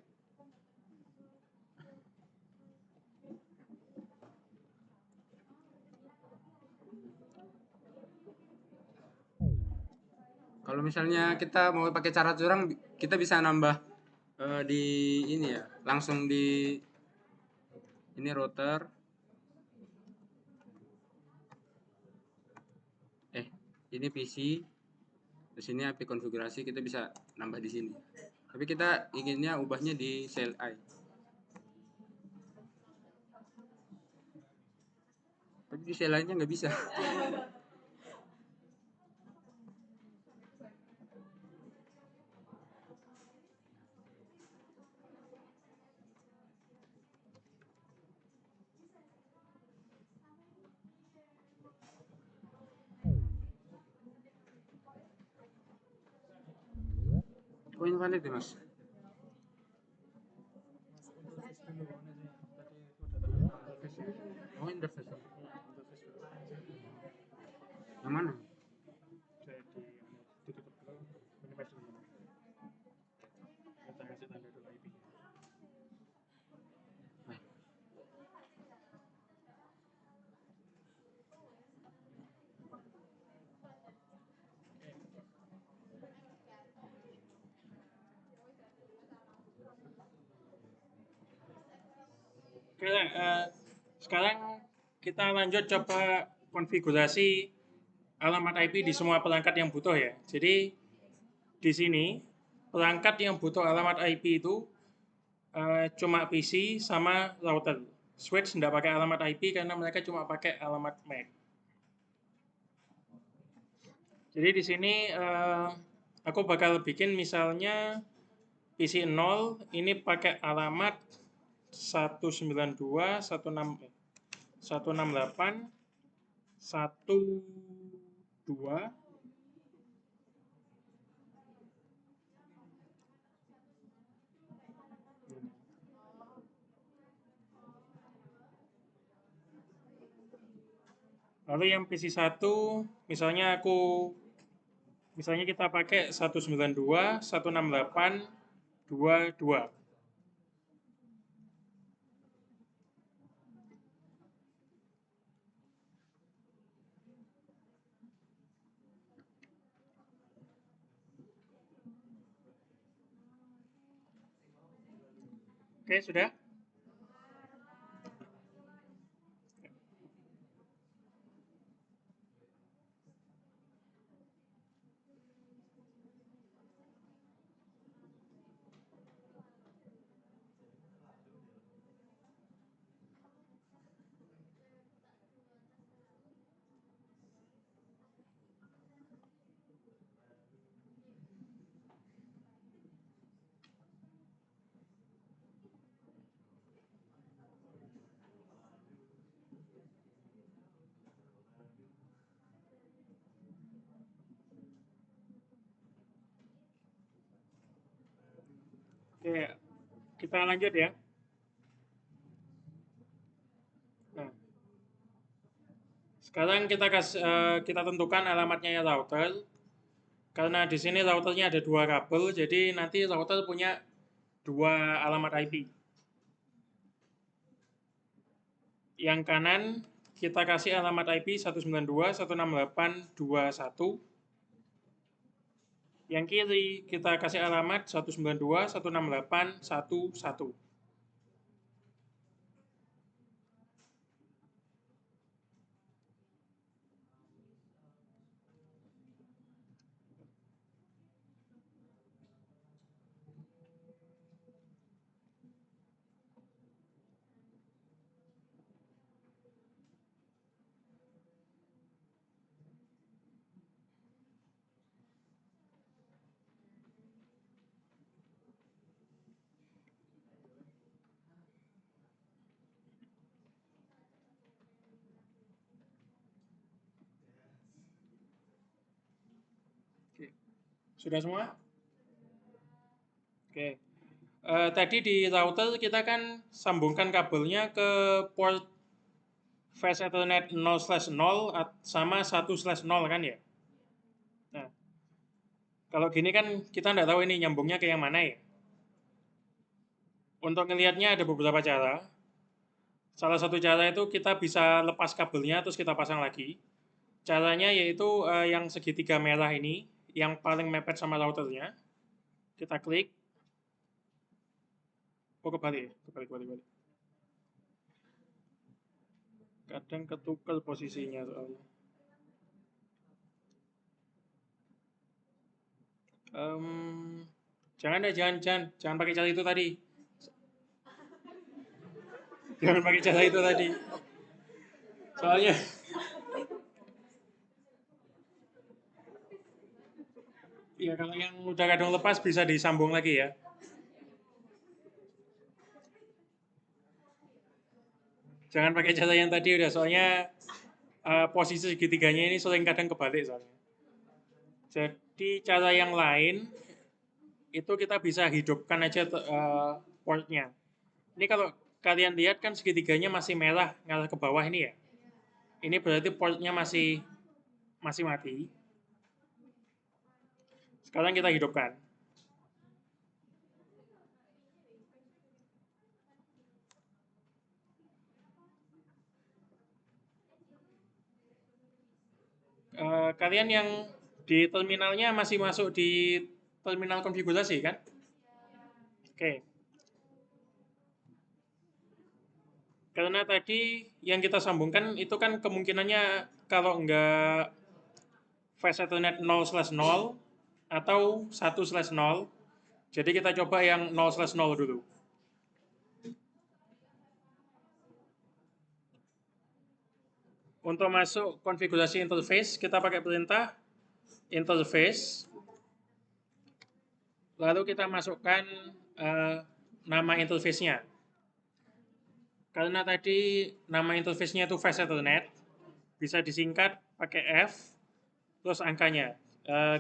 Kalau misalnya kita mau pakai cara curang, kita bisa nambah di ini ya, langsung di Ini router. Ini PC. Di sini API konfigurasi kita bisa nambah di sini. Tapi kita inginnya ubahnya di CLI. Tapi di CLI-nya nggak bisa. Oh, invalid ya, Mas? Oh, interface. Yang mana? Ditutup dulu, minimize dulu. Kita kasih tanda dulu IP. Oke, sekarang kita lanjut coba konfigurasi alamat IP di semua perangkat yang butuh ya. Jadi di sini perangkat yang butuh alamat IP itu cuma PC sama router. Switch tidak pakai alamat IP karena mereka cuma pakai alamat MAC. Jadi di sini aku bakal bikin misalnya PC 0 ini pakai alamat 192.168.1.2. Lalu yang PC 1 misalnya kita pakai 192.168.22. Oke, sudah? Oke, kita lanjut ya. Nah, sekarang kita tentukan alamatnya ya router. Karena di sini routernya ada 2 kabel, jadi nanti router punya 2 alamat IP. Yang kanan kita kasih alamat IP 192.168.21. Yang kiri kita kasih alamat 192.168.1.1. Sudah semua? Oke. Tadi di router kita kan sambungkan kabelnya ke port Fast Ethernet 0/0 sama 1/0 kan ya? Nah, kalau gini kan kita nggak tahu ini nyambungnya ke yang mana ya. Untuk ngelihatnya ada beberapa cara. Salah satu cara itu kita bisa lepas kabelnya terus kita pasang lagi. Caranya yaitu yang segitiga merah ini, yang paling mepet sama routernya. Kita klik. Oh, kebalik. Kadang ketukel posisinya soalnya. Jangan pakai cara itu tadi. Jangan pakai cara itu tadi. Soalnya ya kalau yang udah kadang lepas bisa disambung lagi ya. Jangan pakai cara yang tadi udah, soalnya posisi segitiganya ini sering kadang kebalik soalnya. Jadi cara yang lain itu kita bisa hidupkan aja portnya. Ini kalau kalian lihat kan segitiganya masih merah ngarah ke bawah ini ya. Ini berarti portnya masih mati. Sekarang kita hidupkan. Kalian yang di terminalnya masih masuk di terminal konfigurasi kan? Oke. Karena tadi yang kita sambungkan itu kan kemungkinannya kalau enggak fast Ethernet 0/0 atau 1/0. Jadi kita coba yang 0/0 dulu. Untuk masuk konfigurasi interface, kita pakai perintah interface. Lalu kita masukkan nama interface-nya. Karena tadi nama interface-nya itu Fast Ethernet, bisa disingkat pakai F, terus angkanya.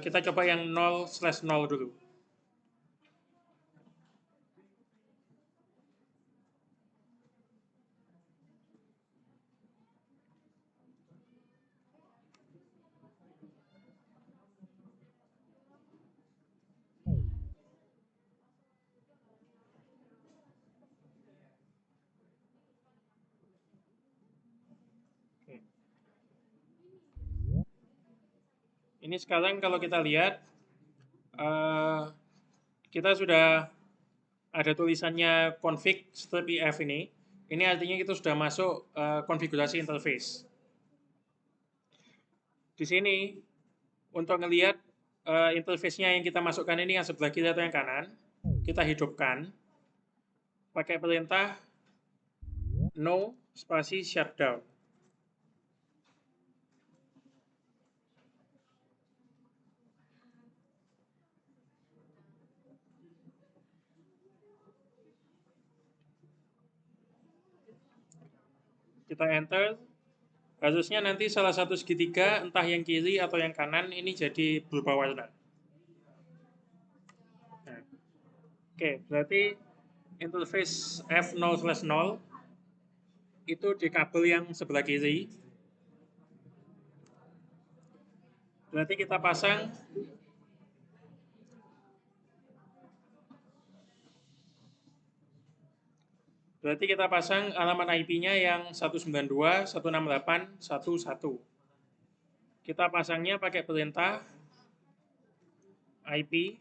Kita coba yang 0/0 dulu. Ini sekarang kalau kita lihat, kita sudah ada tulisannya config strip if ini. Ini artinya kita sudah masuk konfigurasi interface. Di sini, untuk ngelihat interface-nya yang kita masukkan ini yang sebelah kiri atau yang kanan, kita hidupkan pakai perintah no spasi shutdown. Kita enter, harusnya nanti salah satu segitiga, entah yang kiri atau yang kanan, ini jadi berubah warna. Nah, oke, berarti interface F0/0 itu di kabel yang sebelah kiri. Berarti kita pasang alamat IP-nya yang 192.168.1.1. Kita pasangnya pakai perintah IP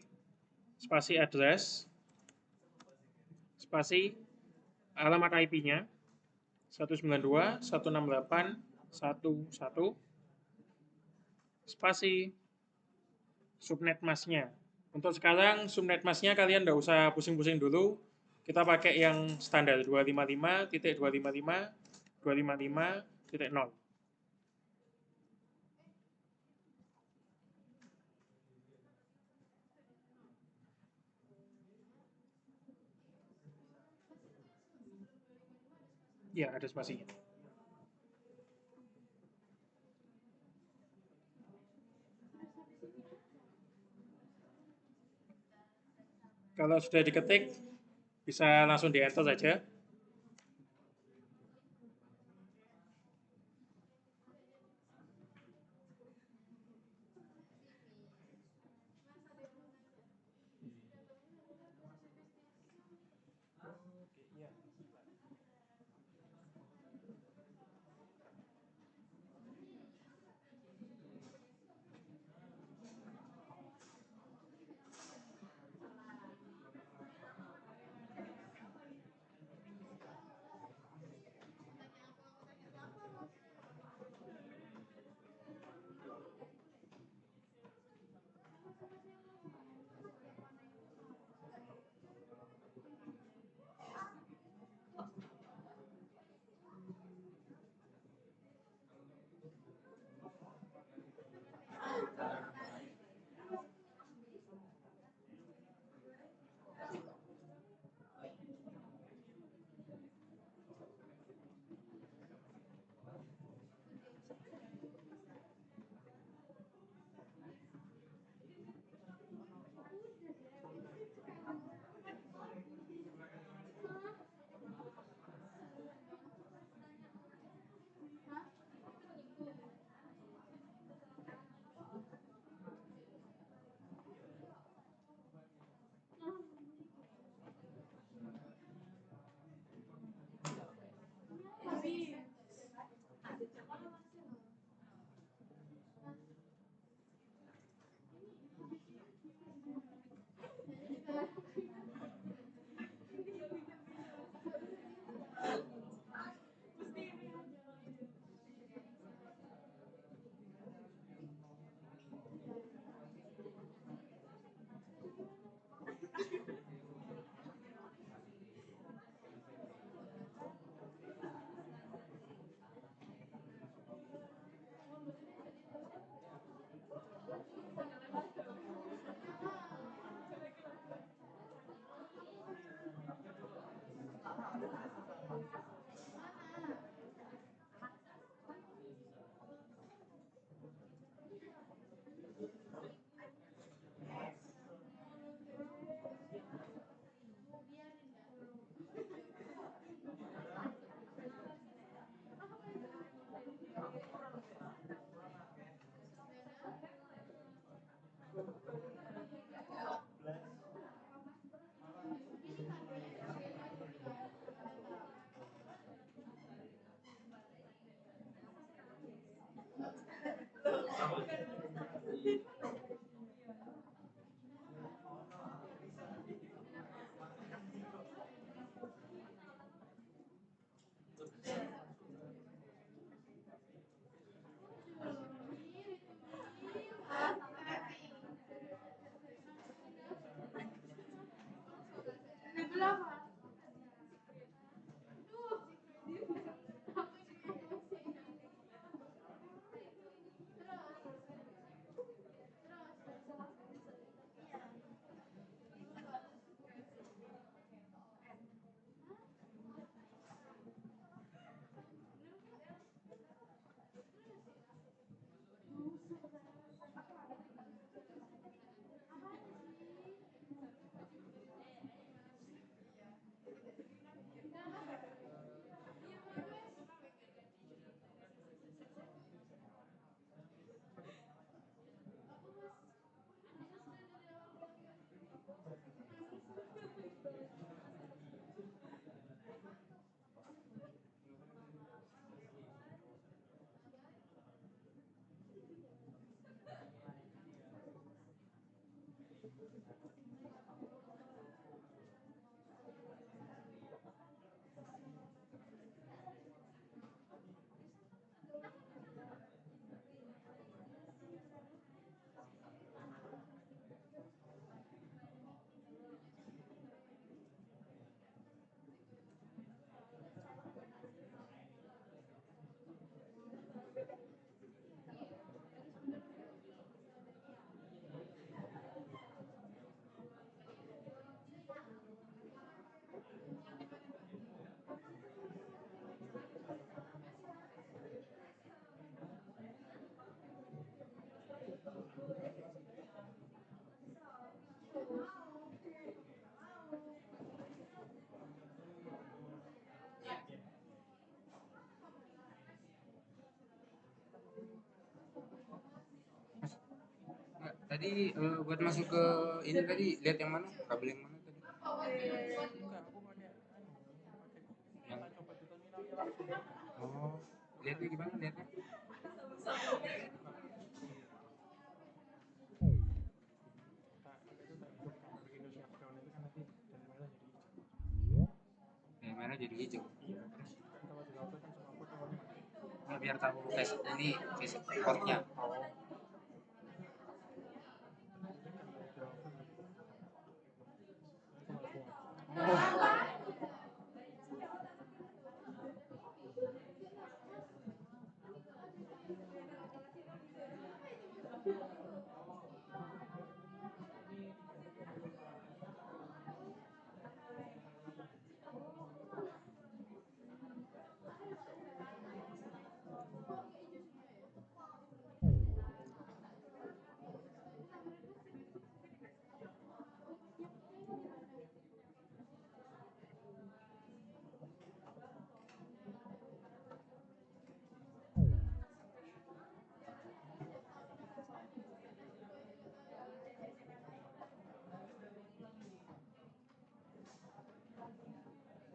spasi address spasi alamat IP-nya 192.168.1.1 spasi subnet mask-nya. Untuk sekarang subnet mask-nya kalian nggak usah pusing-pusing dulu. Kita pakai yang standar 255.255.255.0. Ya, ada spasinya. Kalau sudah diketik, bisa langsung di-enter saja. Tadi buat masuk ke ini tadi lihat yang mana? Kabel yang mana tadi? Yang oh, lihatnya gimana lihatnya? Yang merah jadi hijau. Nah, biar tahu ini portnya.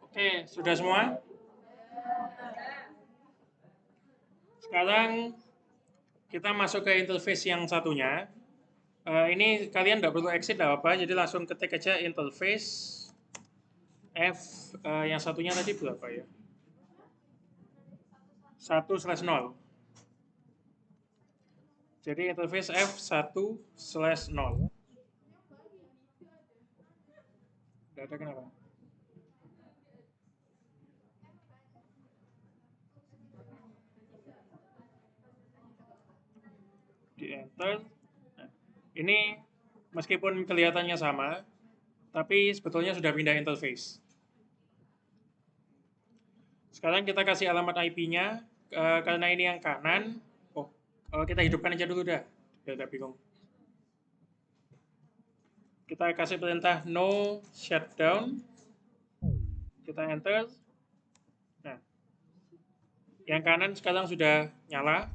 Oke, sudah semua? Sekarang kita masuk ke interface yang satunya. Ini kalian nggak perlu exit apa-apa, jadi langsung ketik aja interface F yang satunya tadi berapa ya? 1/0. Jadi interface F1/0. Nggak ada kenapa? Di enter. Nah, ini meskipun kelihatannya sama, tapi sebetulnya sudah pindah interface. Sekarang kita kasih alamat IP-nya, karena ini yang kanan. Kita hidupkan aja dulu dah, biar nggak bingung. Kita kasih perintah no shutdown. Kita enter. Nah, yang kanan sekarang sudah nyala.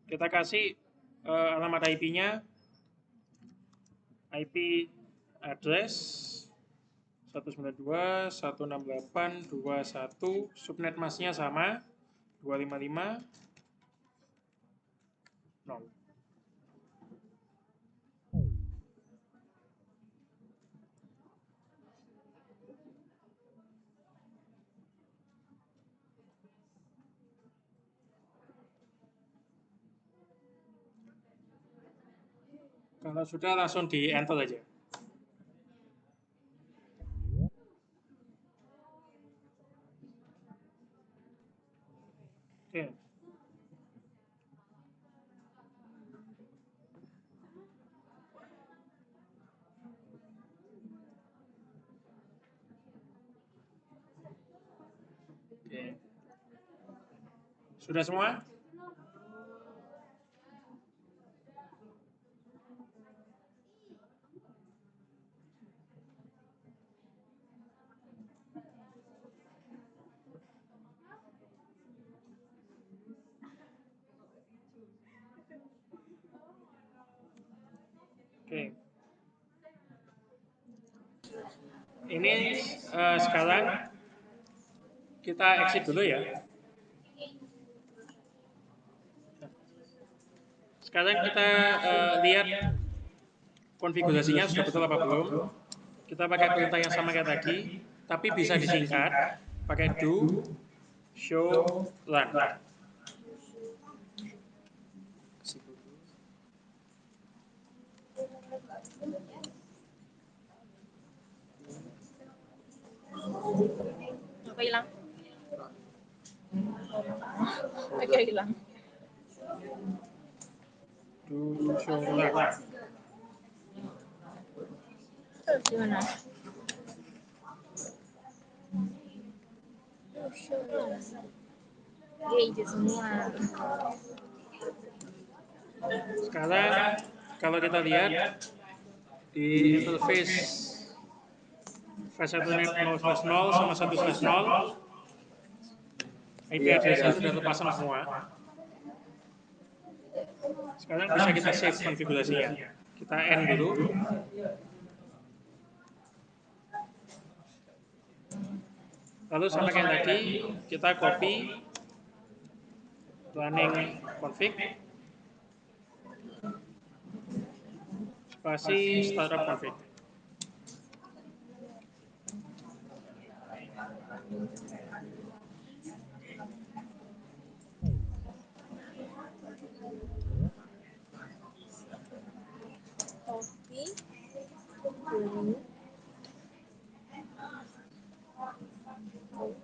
Kita kasih alamat IP-nya, IP address 192.168.21, subnet masknya sama 255 0. Kalau sudah langsung di enter aja. Oke. Oke. Sudah semua? Oke. Ini sekarang kita exit dulu ya. Sekarang kita lihat konfigurasinya sudah betul apa belum. Kita pakai perintah yang sama kayak tadi, tapi bisa disingkat pakai do, show, learn. Apa hilang? Oke, hilang. Do, show, learn. Terus gimana? Hijau semua. Sekarang kalau kita lihat di interface fast1net 0/0 sama 1/0, IP address-nya sudah terpasang semua. Sekarang bisa kita save konfigurasinya. Kita end dulu. Lalu sama kayak tadi, kita copy running config spasi startup config. Kopi.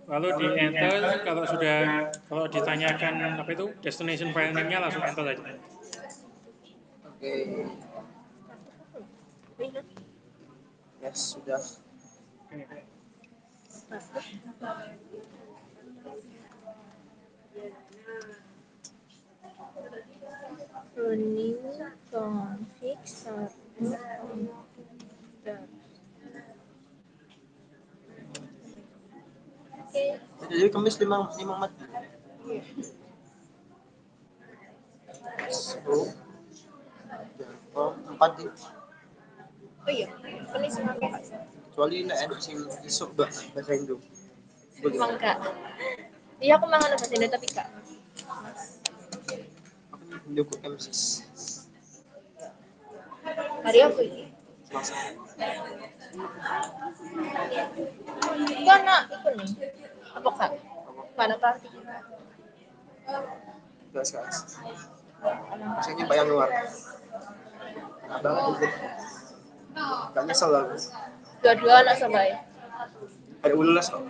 Lalu di enter kalau ditanyakan apa itu destination file name-nya langsung enter aja. Oke. Yes, sudah. Running config server computer. Oke. Jadi kemis 5 mat. So, 4 di. Oh iya, ini semua apa? Kecuali nek enak sing isuk bahasa Indo. Emang enggak. Iya, aku mangan bahasa Indo tapi enggak. Apa nih Indo kok kemis? Hari apa ini? Selasa. Itu anak itu nih. Apa kak? Mana party? Gas gas. Saya bayang luar. Abang ikut. Gak nyesel lah. Dua-dua anak sabai. Ada ulas kok.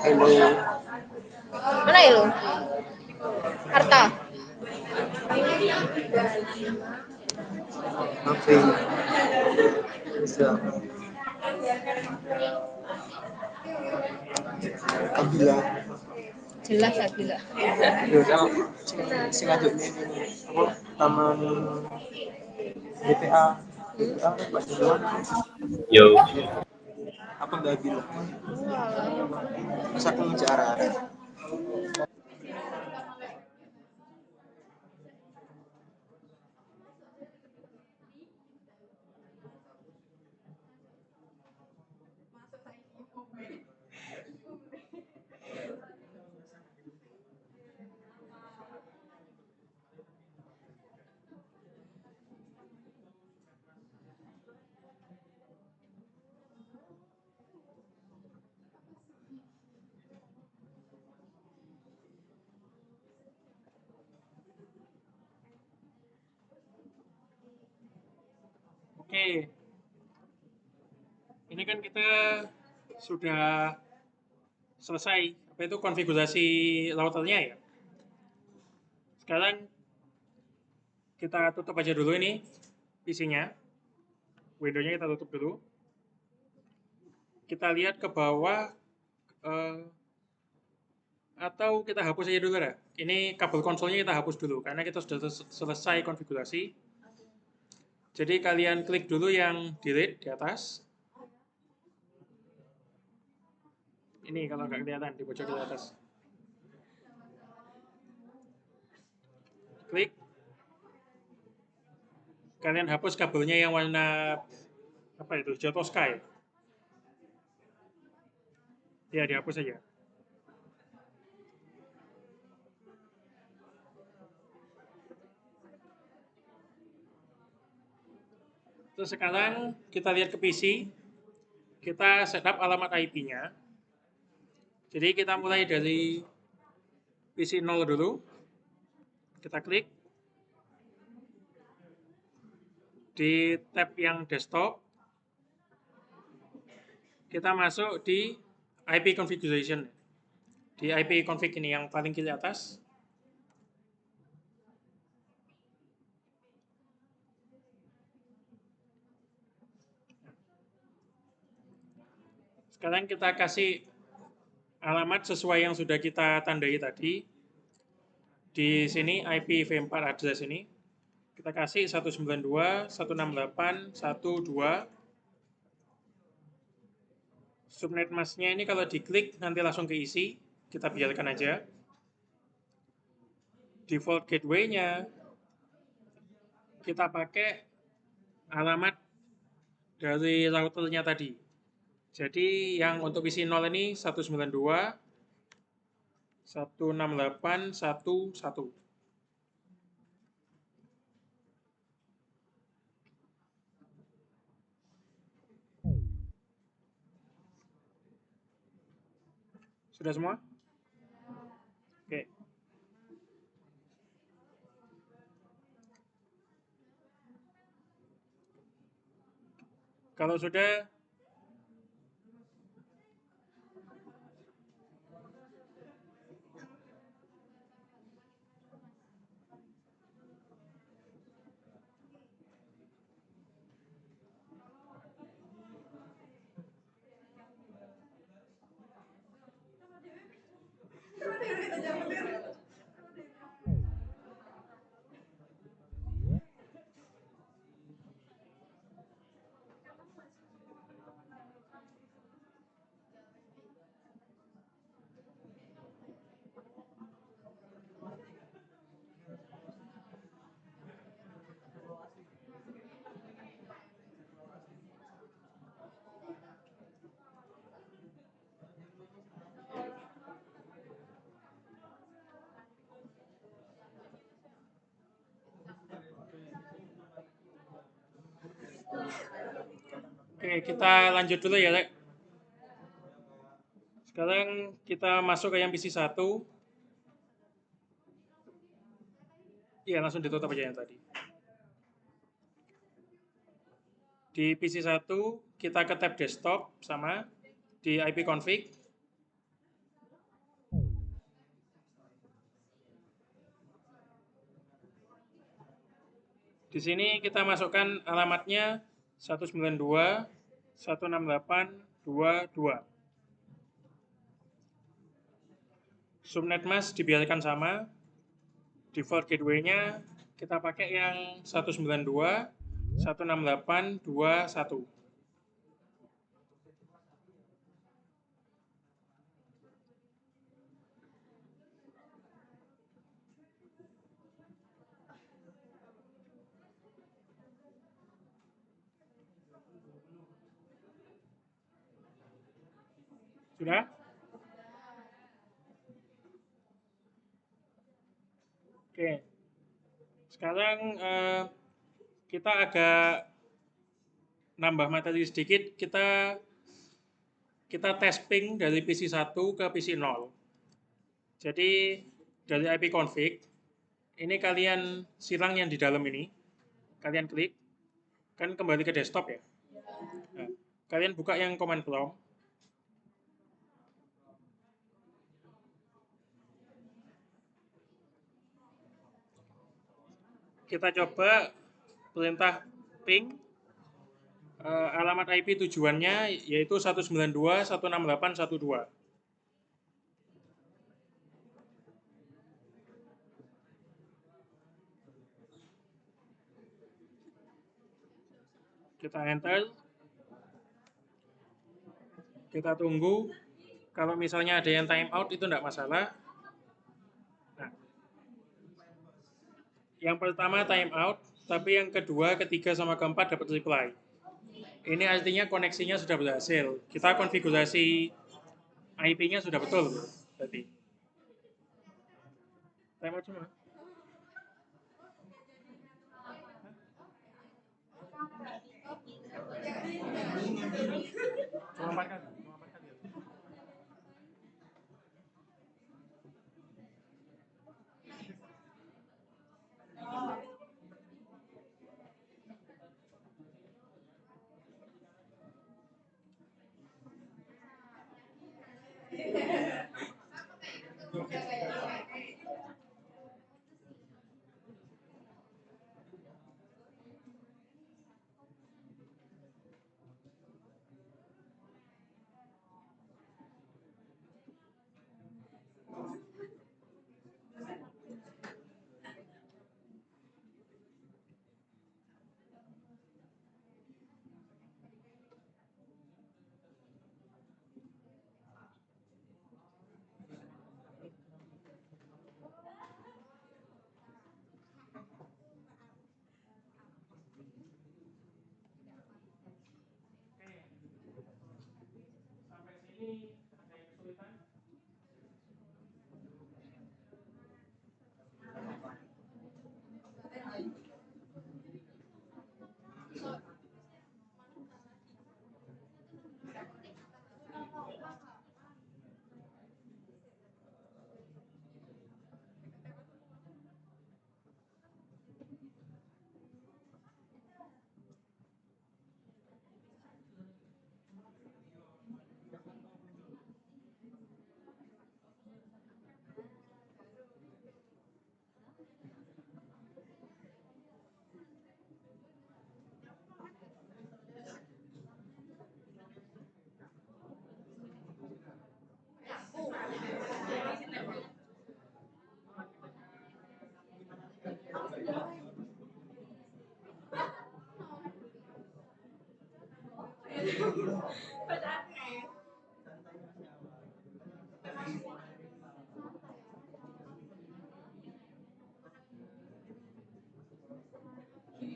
Hello. Mana ya lo? Harta. Oke. Bisa. Abila. Jelas Abila. Ya sama sing ngajuk ini apa taman BPA BPA kan Pak Julian Yo, apa nggak bilang masa aku ngejar Oke. Ini kan kita sudah selesai apa itu konfigurasi routernya ya. Sekarang kita tutup aja dulu ini PC-nya. Window-nya kita tutup dulu. Kita lihat ke bawah atau kita hapus aja dulu ya. Ini kabel konsolnya kita hapus dulu karena kita sudah selesai konfigurasi. Jadi kalian klik dulu yang delete di atas. Ini kalau nggak kelihatan di pojok di atas. Klik. Kalian hapus kabelnya yang warna apa itu? Hijau Tosca ya? Ya, dihapus aja. Terus sekarang kita lihat ke PC, kita setup alamat IP-nya. Jadi kita mulai dari PC 0 dulu, kita klik di tab yang desktop, kita masuk di IP configuration, di IP config ini yang paling kiri atas. Sekarang kita kasih alamat sesuai yang sudah kita tandai tadi. Di sini IP v4 address ini kita kasih 192.168.1.2. Subnet masknya ini kalau diklik nanti langsung keisi, kita biarkan aja. Default gateway-nya kita pakai alamat dari routernya tadi. Jadi yang untuk PC 0 ini 192.168.1.1. Sudah semua? Oke. Kalau sudah, oke, kita lanjut dulu ya, Rek. Sekarang kita masuk ke yang PC 1. Iya, langsung ditutup aja yang tadi. Di PC 1, kita ke tab desktop, sama. Di IP config. Di sini kita masukkan alamatnya 192.168.2.2. Subnet mask dibiarkan sama. Default gateway-nya kita pakai yang 192.168.2.1. Sudah? Oke. Sekarang kita agak nambah materi sedikit. Kita tes ping dari PC 1 ke PC 0. Jadi dari IP config, ini kalian silang yang di dalam ini. Kalian klik, kan kembali ke desktop ya. Nah, kalian buka yang command prompt. Kita coba perintah ping alamat IP tujuannya yaitu 192.168.1.2. Kita enter. Kita tunggu. Kalau misalnya ada yang time out itu enggak masalah. Nah, yang pertama time out, tapi yang kedua, ketiga, sama keempat dapat reply. Ini artinya koneksinya sudah berhasil. Kita konfigurasi IP-nya sudah betul berarti. Time out semua. Cuma 4 kali.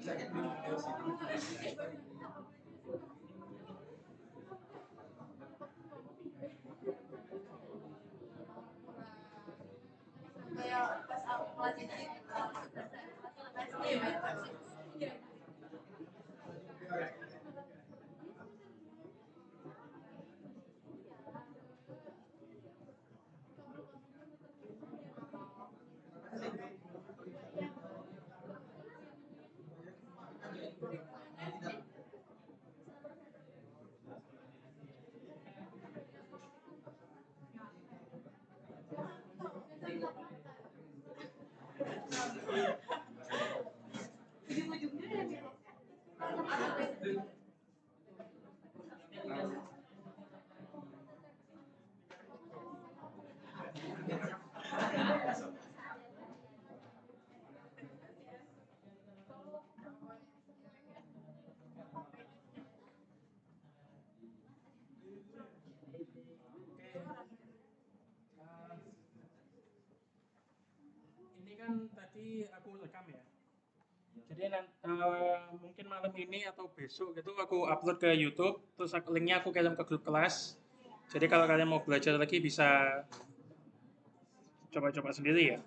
Sampai sini ada yang kesulitan? Ini kan tadi aku rekam ya. Jadi mungkin malam ini atau besok gitu aku upload ke YouTube, terus linknya aku kirim ke grup kelas. Jadi kalau kalian mau belajar lagi bisa coba-coba sendiri ya.